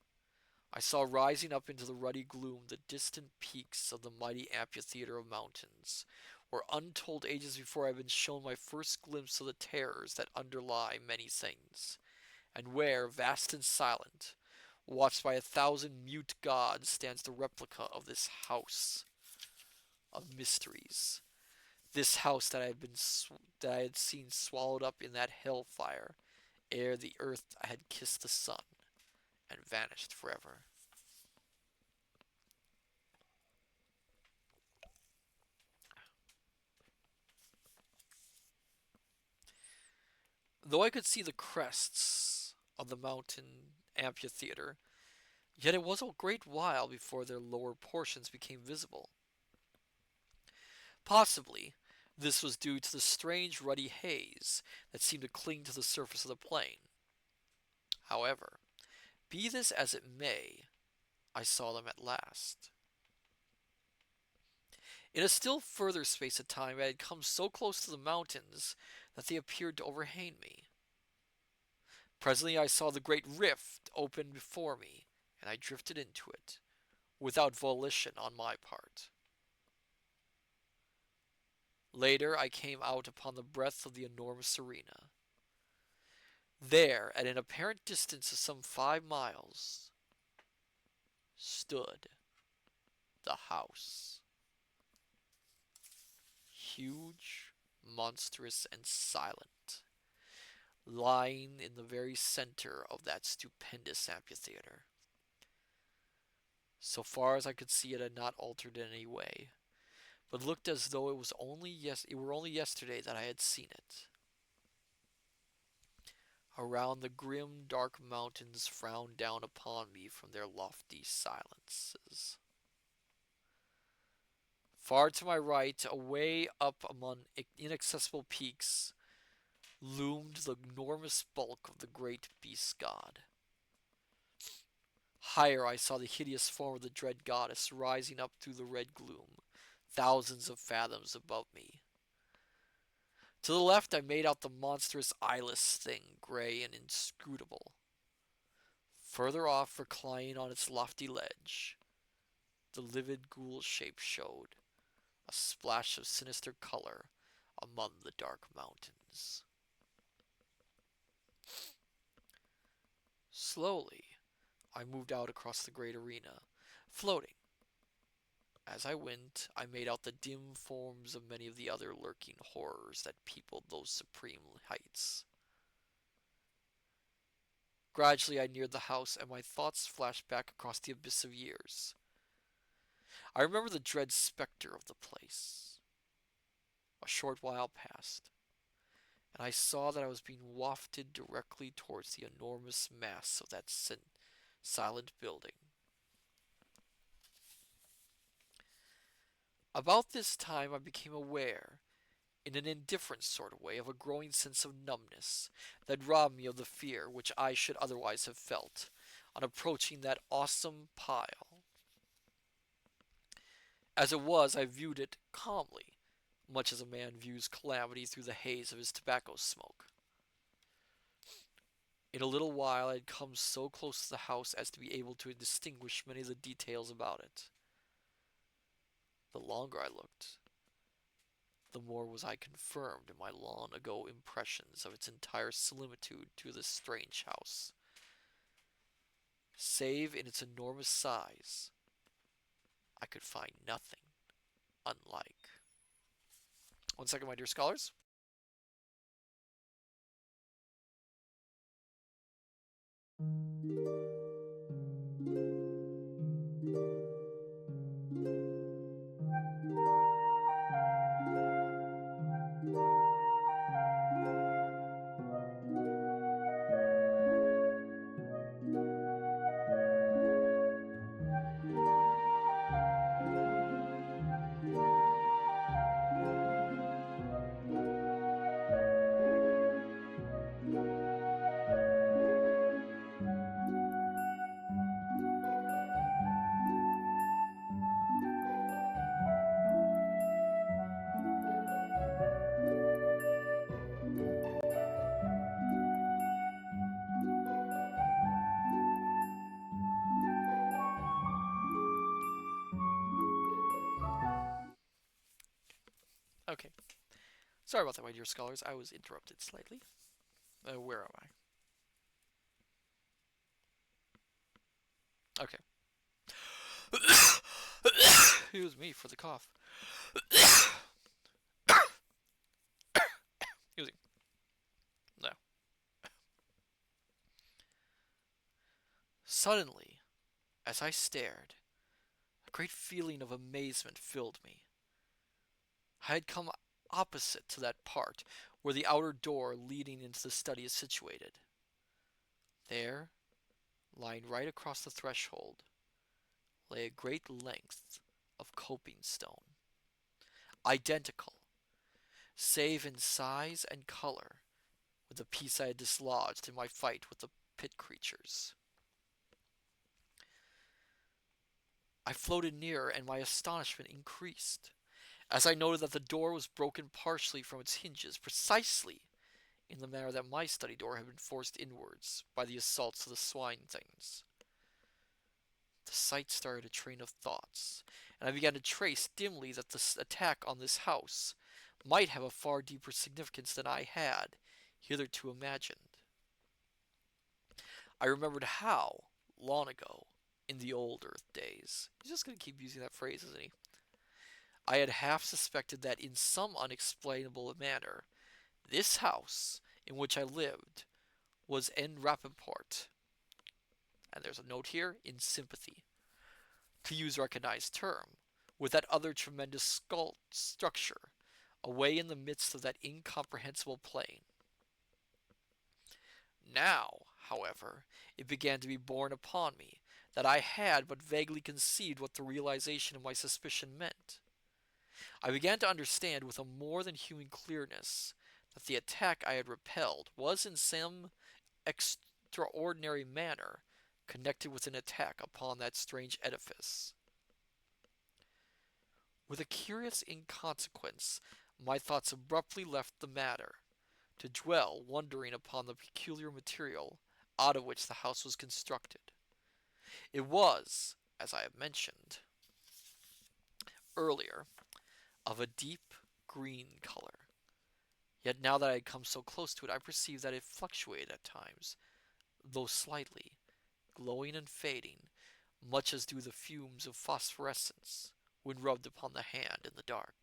I saw rising up into the ruddy gloom the distant peaks of the mighty amphitheater of mountains, where untold ages before I had been shown my first glimpse of the terrors that underlie many things, and where, vast and silent, watched by 1,000 mute gods, stands the replica of this house of mysteries. This house that I had seen swallowed up in that hellfire ere the earth had kissed the sun and vanished forever. Though I could see the crests of the mountain amphitheater, yet it was a great while before their lower portions became visible. Possibly, this was due to the strange ruddy haze that seemed to cling to the surface of the plain. However, be this as it may, I saw them at last. In a still further space of time, I had come so close to the mountains that they appeared to overhang me. Presently, I saw the great rift open before me, and I drifted into it, without volition on my part. Later, I came out upon the breadth of the enormous arena. There, at an apparent distance of some 5 miles, stood the house. Huge, monstrous, and silent, lying in the very center of that stupendous amphitheater. So far as I could see, it had not altered in any way, but looked as though it were only yesterday that I had seen it. Around the grim, dark mountains frowned down upon me from their lofty silences. Far to my right, away up among inaccessible peaks, loomed the enormous bulk of the great beast god. Higher I saw the hideous form of the dread goddess rising up through the red gloom, thousands of fathoms above me. To the left I made out the monstrous eyeless thing, gray and inscrutable. Further off, reclining on its lofty ledge, the livid ghoul shape showed, a splash of sinister color among the dark mountains. Slowly, I moved out across the great arena, floating. As I went, I made out the dim forms of many of the other lurking horrors that peopled those supreme heights. Gradually, I neared the house, and my thoughts flashed back across the abyss of years. I remember the dread specter of the place. A short while passed, and I saw that I was being wafted directly towards the enormous mass of that silent building. About this time I became aware, in an indifferent sort of way, of a growing sense of numbness that robbed me of the fear which I should otherwise have felt on approaching that awesome pile. As it was, I viewed it calmly, much as a man views calamity through the haze of his tobacco smoke. In a little while I had come so close to the house as to be able to distinguish many of the details about it. The longer I looked, the more was I confirmed in my long ago impressions of its entire similitude to this strange house. Save in its enormous size, I could find nothing unlike. 1 second, my dear scholars. Okay. Sorry about that, my dear scholars. I was interrupted slightly. Where am I? Okay. Excuse me for the cough. Excuse me. No. Suddenly, as I stared, a great feeling of amazement filled me. I had come opposite to that part where the outer door leading into the study is situated. There, lying right across the threshold, lay a great length of coping stone, identical, save in size and color, with the piece I had dislodged in my fight with the pit creatures. I floated nearer, and my astonishment increased, as I noted that the door was broken partially from its hinges, precisely in the manner that my study door had been forced inwards by the assaults of the swine things. The sight started a train of thoughts, and I began to trace dimly that this attack on this house might have a far deeper significance than I had hitherto imagined. I remembered how, long ago, in the old Earth days, he's just going to keep using that phrase, isn't he? I had half suspected that in some unexplainable manner, this house in which I lived was en rapport, and there's a note here, in sympathy, to use a recognized term, with that other tremendous structure, away in the midst of that incomprehensible plain. Now, however, it began to be borne upon me that I had but vaguely conceived what the realization of my suspicion meant. I began to understand with a more than human clearness that the attack I had repelled was in some extraordinary manner connected with an attack upon that strange edifice. With a curious inconsequence, my thoughts abruptly left the matter, to dwell wondering upon the peculiar material out of which the house was constructed. It was, as I have mentioned earlier, of a deep green color. Yet now that I had come so close to it, I perceived that it fluctuated at times, though slightly, glowing and fading, much as do the fumes of phosphorescence when rubbed upon the hand in the dark.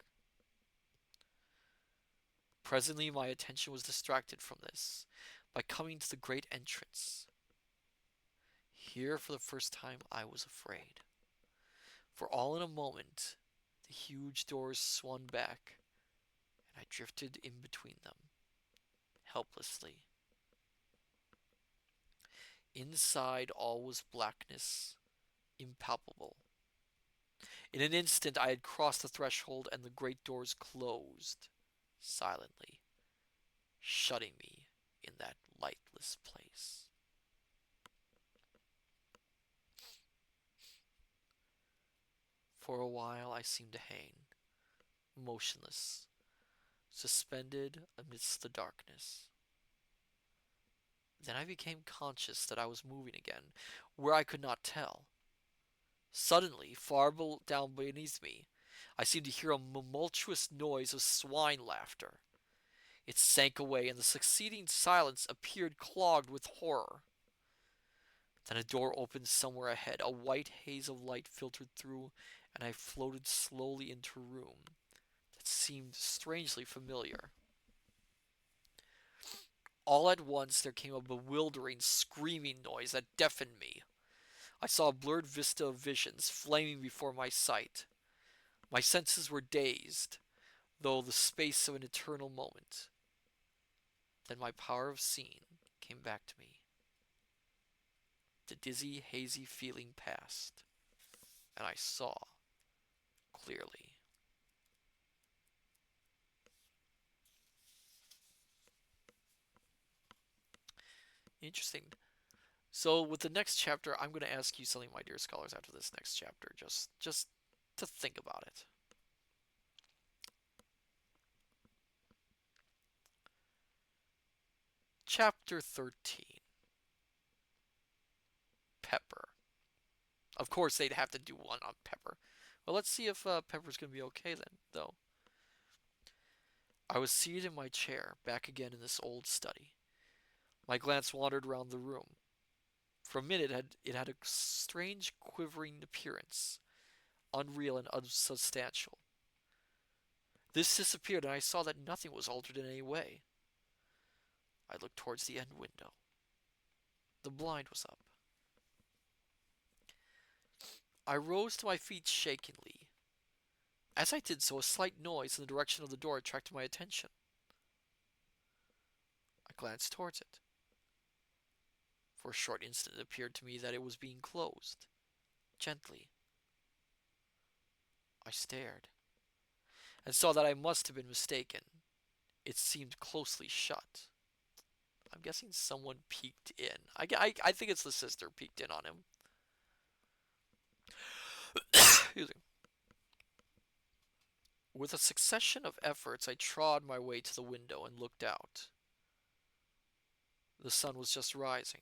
Presently my attention was distracted from this by coming to the great entrance. Here for the first time I was afraid, for all in a moment the huge doors swung back, and I drifted in between them, helplessly. Inside all was blackness, impalpable. In an instant I had crossed the threshold, and the great doors closed silently, shutting me in that lightless place. For a while I seemed to hang, motionless, suspended amidst the darkness. Then I became conscious that I was moving again, where I could not tell. Suddenly, far down beneath me, I seemed to hear a tumultuous noise of swine laughter. It sank away, and the succeeding silence appeared clogged with horror. Then a door opened somewhere ahead. A white haze of light filtered through, and I floated slowly into a room that seemed strangely familiar. All at once there came a bewildering screaming noise that deafened me. I saw a blurred vista of visions flaming before my sight. My senses were dazed, though the space of an eternal moment. Then my power of seeing came back to me. The dizzy, hazy feeling passed, and I saw clearly. Interesting. So with the next chapter, I'm going to ask you something, my dear scholars, after this next chapter, just to think about it. Chapter 13. Pepper. Of course, they'd have to do one on Pepper. Well, let's see if Pepper's going to be okay then, though. I was seated in my chair, back again in this old study. My glance wandered round the room. For a minute it had a strange quivering appearance, unreal and unsubstantial. This disappeared, and I saw that nothing was altered in any way. I looked towards the end window. The blind was up. I rose to my feet shakingly. As I did so, a slight noise in the direction of the door attracted my attention. I glanced towards it. For a short instant it appeared to me that it was being closed, gently. I stared, and saw that I must have been mistaken. It seemed closely shut. I'm guessing someone peeked in. I think it's the sister peeked in on him. Excuse me. With a succession of efforts, I trod my way to the window and looked out. The sun was just rising,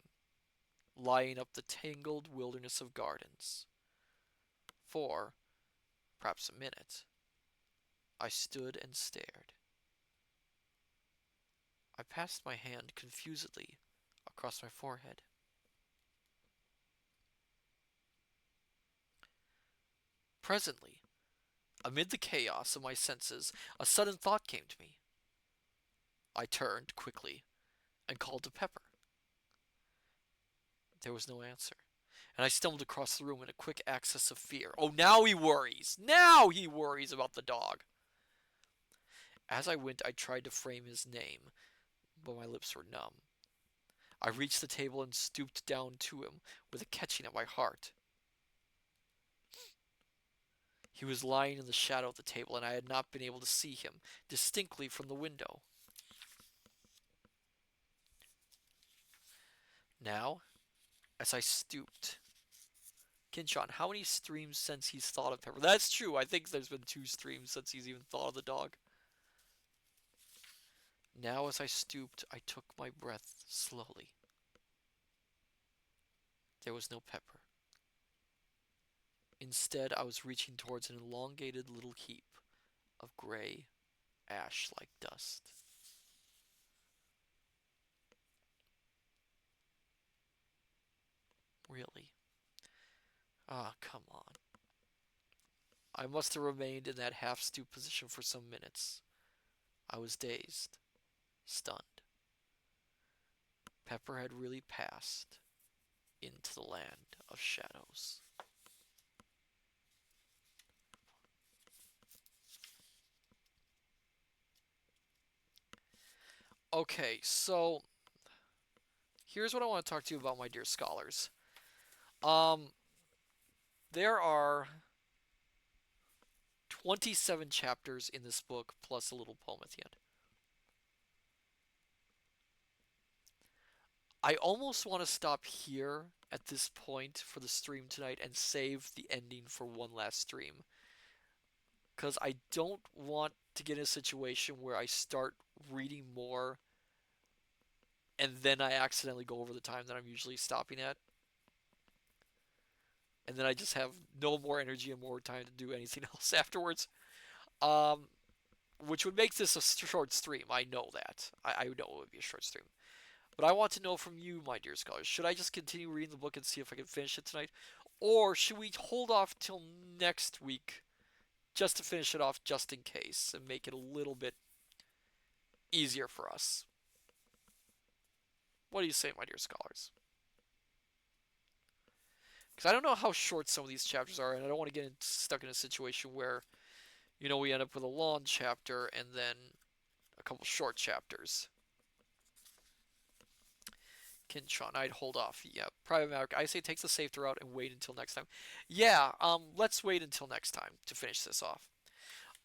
lighting up the tangled wilderness of gardens. For, perhaps a minute, I stood and stared. I passed my hand confusedly across my forehead. Presently, amid the chaos of my senses, a sudden thought came to me. I turned quickly and called to Pepper. There was no answer, and I stumbled across the room in a quick access of fear. Oh, now he worries! Now he worries about the dog! As I went, I tried to frame his name, but my lips were numb. I reached the table and stooped down to him with a catching at my heart. He was lying in the shadow of the table, and I had not been able to see him distinctly from the window. Now, as I stooped, Kinshon, how many streams since he's thought of Pepper? That's true. I think there's been 2 streams since he's even thought of the dog. Now, as I stooped, I took my breath slowly. There was no Pepper. Instead, I was reaching towards an elongated little heap of gray, ash-like dust. Really? Ah, come on. I must have remained in that half-stoop position for some minutes. I was dazed, stunned. Pepper had really passed into the land of shadows. Okay, so here's what I want to talk to you about, my dear scholars. Um, there are 27 chapters in this book, plus a little poem at the end. I almost want to stop here at this point for the stream tonight and save the ending for one last stream. Because I don't want to get in a situation where I start reading more and then I accidentally go over the time that I'm usually stopping at. And then I just have no more energy and more time to do anything else afterwards. Um, which would make this a short stream. I know that. I know it would be a short stream. But I want to know from you, my dear scholars, should I just continue reading the book and see if I can finish it tonight? Or should we hold off till next week just to finish it off just in case and make it a little bit easier for us? What do you say, my dear scholars? Because I don't know how short some of these chapters are, and I don't want to get stuck in a situation where, we end up with a long chapter and then a couple short chapters. Kinchon, I'd hold off. Yeah, Private Maverick. I say takes the safe route and wait until next time. Yeah, let's wait until next time to finish this off.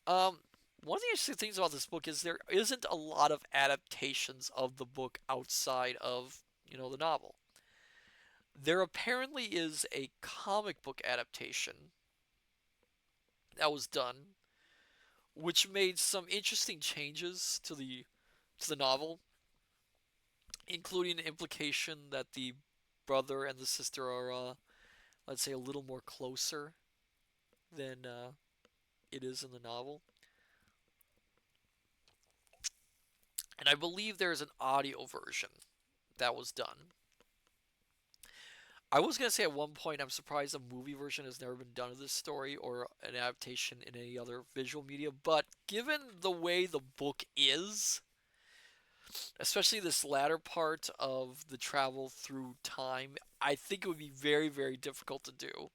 Um, One of the interesting things about this book is there isn't a lot of adaptations of the book outside of, the novel. There apparently is a comic book adaptation that was done, which made some interesting changes to the novel, including the implication that the brother and the sister are, let's say, a little more closer than it is in the novel. And I believe there's an audio version that was done. I was going to say at one point, I'm surprised a movie version has never been done of this story or an adaptation in any other visual media, but given the way the book is, especially this latter part of the travel through time, I think it would be very, very difficult to do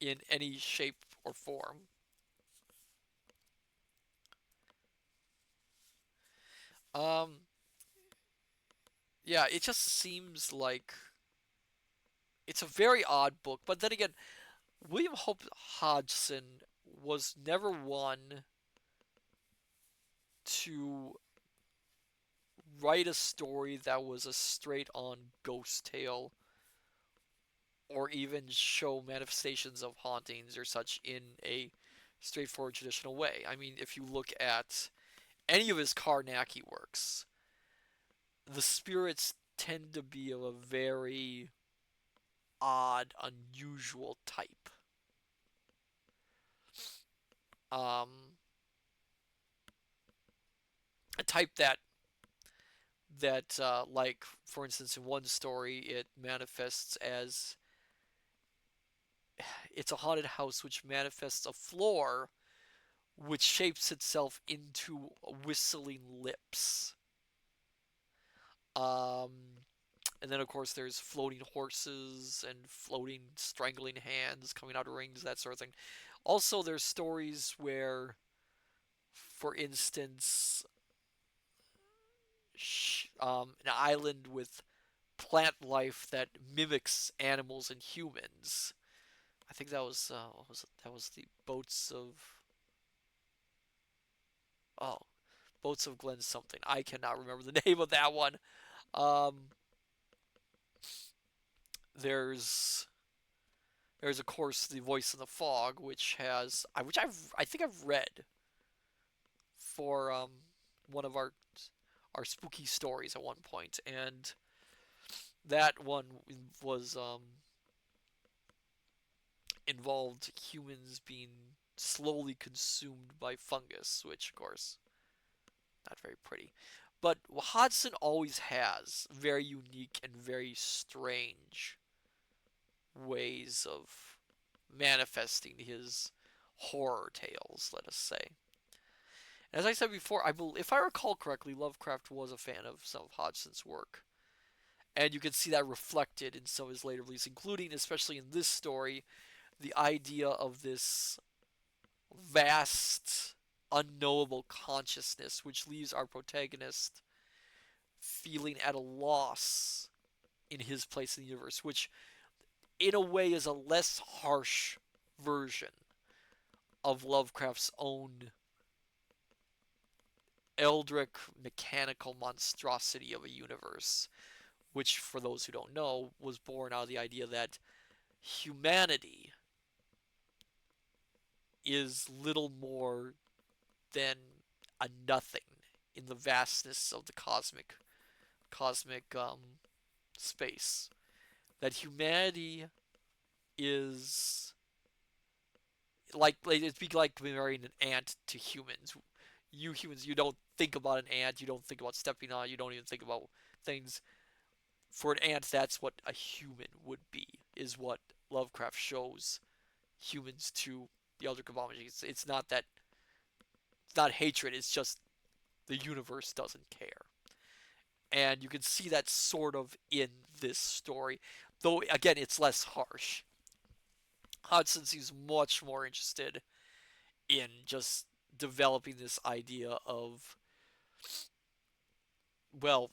in any shape or form. Um, yeah, it just seems like it's a very odd book, but then again, William Hope Hodgson was never one to write a story that was a straight on ghost tale or even show manifestations of hauntings or such in a straightforward traditional way. I mean, if you look at any of his Karnaki works, the spirits tend to be of a very odd, unusual type. Um, a type that like for instance in one story it manifests as it's a haunted house which manifests a floor which shapes itself into whistling lips. Um, and then of course there's floating horses and floating strangling hands coming out of rings, that sort of thing. Also, there's stories where, for instance, an island with plant life that mimics animals and humans. I think that was what was it? That was the oh boats of Glen something. I cannot remember the name of that one. Um, there's there's of course the Voice in the Fog, which I think I've read for one of our spooky stories at one point, and that one was involved humans being slowly consumed by fungus, which of course not very pretty. But Hodgson always has very unique and very strange ways of manifesting his horror tales, let us say. As I said before, if I recall correctly, Lovecraft was a fan of some of Hodgson's work. And you can see that reflected in some of his later releases, including, especially in this story, the idea of this vast, unknowable consciousness, which leaves our protagonist feeling at a loss in his place in the universe, which, in a way, is a less harsh version of Lovecraft's own eldritch mechanical monstrosity of a universe, which, for those who don't know, was born out of the idea that humanity is little more than a nothing in the vastness of the cosmic space. That humanity is it'd be like comparing an ant to humans. You humans, you don't think about an ant, you don't think about stepping on it, you don't even think about things. For an ant, that's what a human would be, is what Lovecraft shows humans to the Elder Kabbalah. It's not that, it's not hatred, it's just the universe doesn't care. And you can see that sort of in this story, though again, it's less harsh. Hudson seems much more interested in just developing this idea of, well,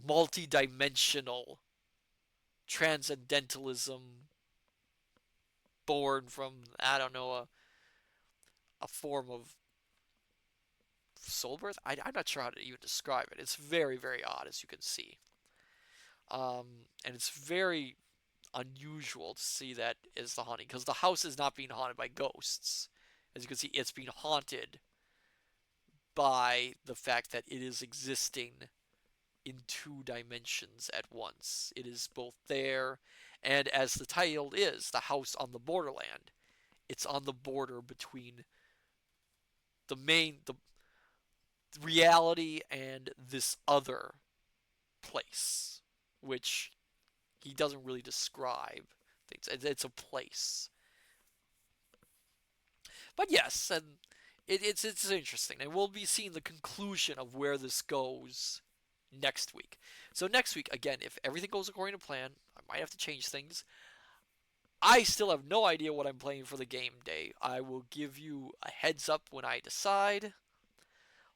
multi-dimensional transcendentalism born from, I don't know, a form of soul birth. I'm not sure how to even describe it. It's very, very odd, as you can see. And it's very unusual to see that as the haunting, because the house is not being haunted by ghosts. As you can see, it's being haunted by the fact that it is existing in two dimensions at once. It is both there, and as the title is, the house on the borderland. It's on the border between the reality and this other place, which he doesn't really describe. It's a place. But yes, and it's interesting, and we'll be seeing the conclusion of where this goes next week. So next week, again, if everything goes according to plan, I might have to change things. I still have no idea what I'm playing for the game day. I will give you a heads up when I decide.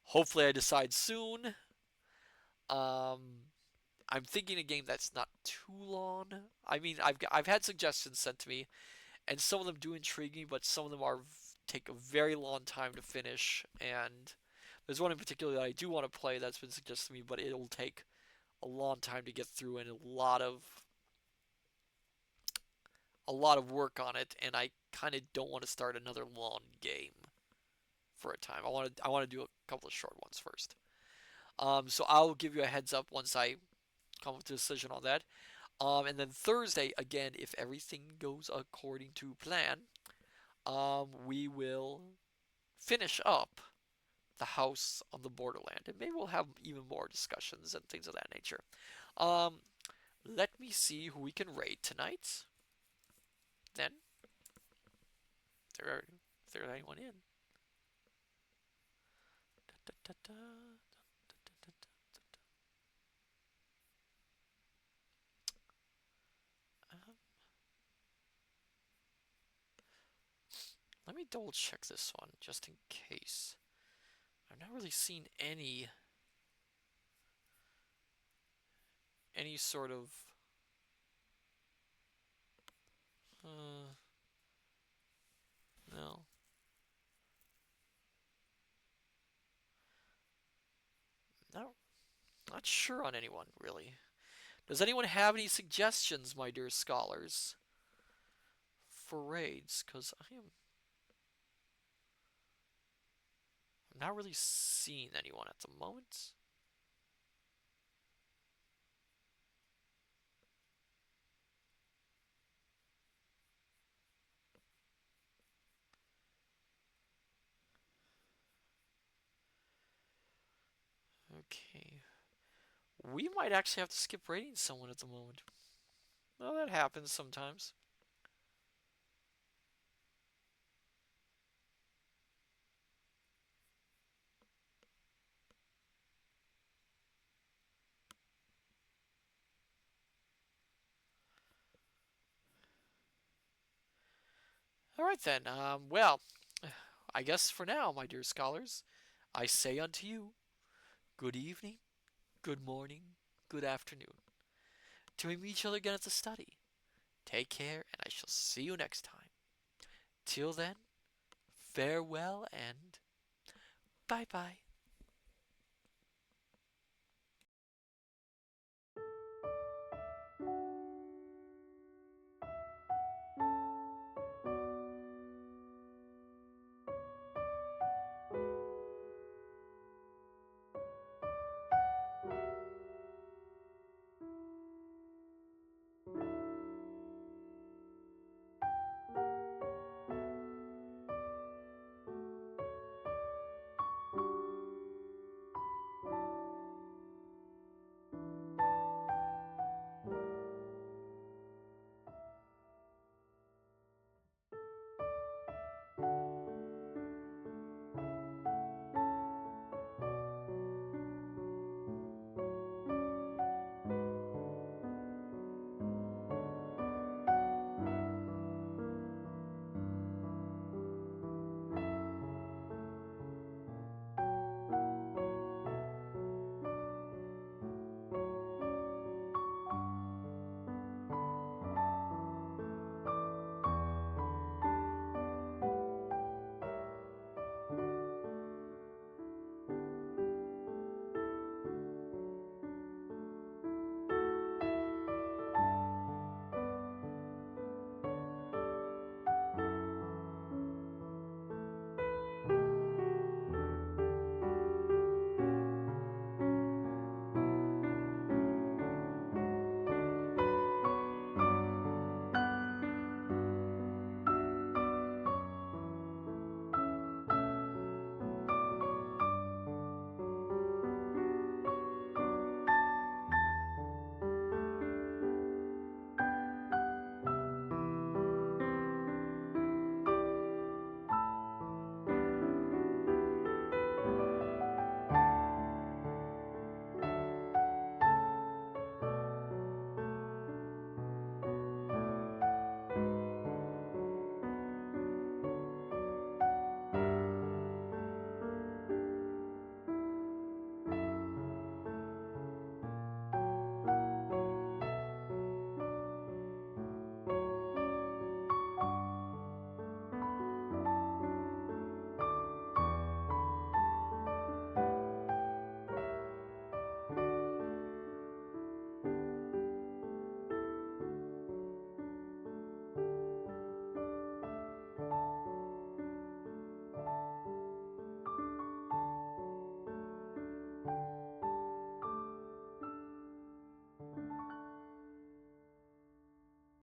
Hopefully, I decide soon. Um, I'm thinking a game that's not too long. I mean, I've had suggestions sent to me, and some of them do intrigue me, but some of them are take a very long time to finish. And there's one in particular that I do want to play that's been suggested to me, but it'll take a long time to get through and a lot of work on it. And I kind of don't want to start another long game for a time. I want to do a couple of short ones first. So I'll give you a heads up once I come to a decision on that. And then Thursday, again, if everything goes according to plan, we will finish up the house on the borderland, and maybe we'll have even more discussions and things of that nature. Um, Let me see who we can raid tonight. Then, if there's anyone in. Da, da, da, um, Let me double check this one just in case. I've not really seen any sort of no. No, not sure on anyone really. Does anyone have any suggestions, my dear scholars, for raids? Because I'm not really seeing anyone at the moment. Okay. We might actually have to skip raiding someone at the moment. Well, that happens sometimes. Alright then, well, I guess for now, my dear scholars, I say unto you, good evening, good morning, good afternoon. Till we meet each other again at the study, take care, and I shall see you next time. Till then, farewell and bye bye.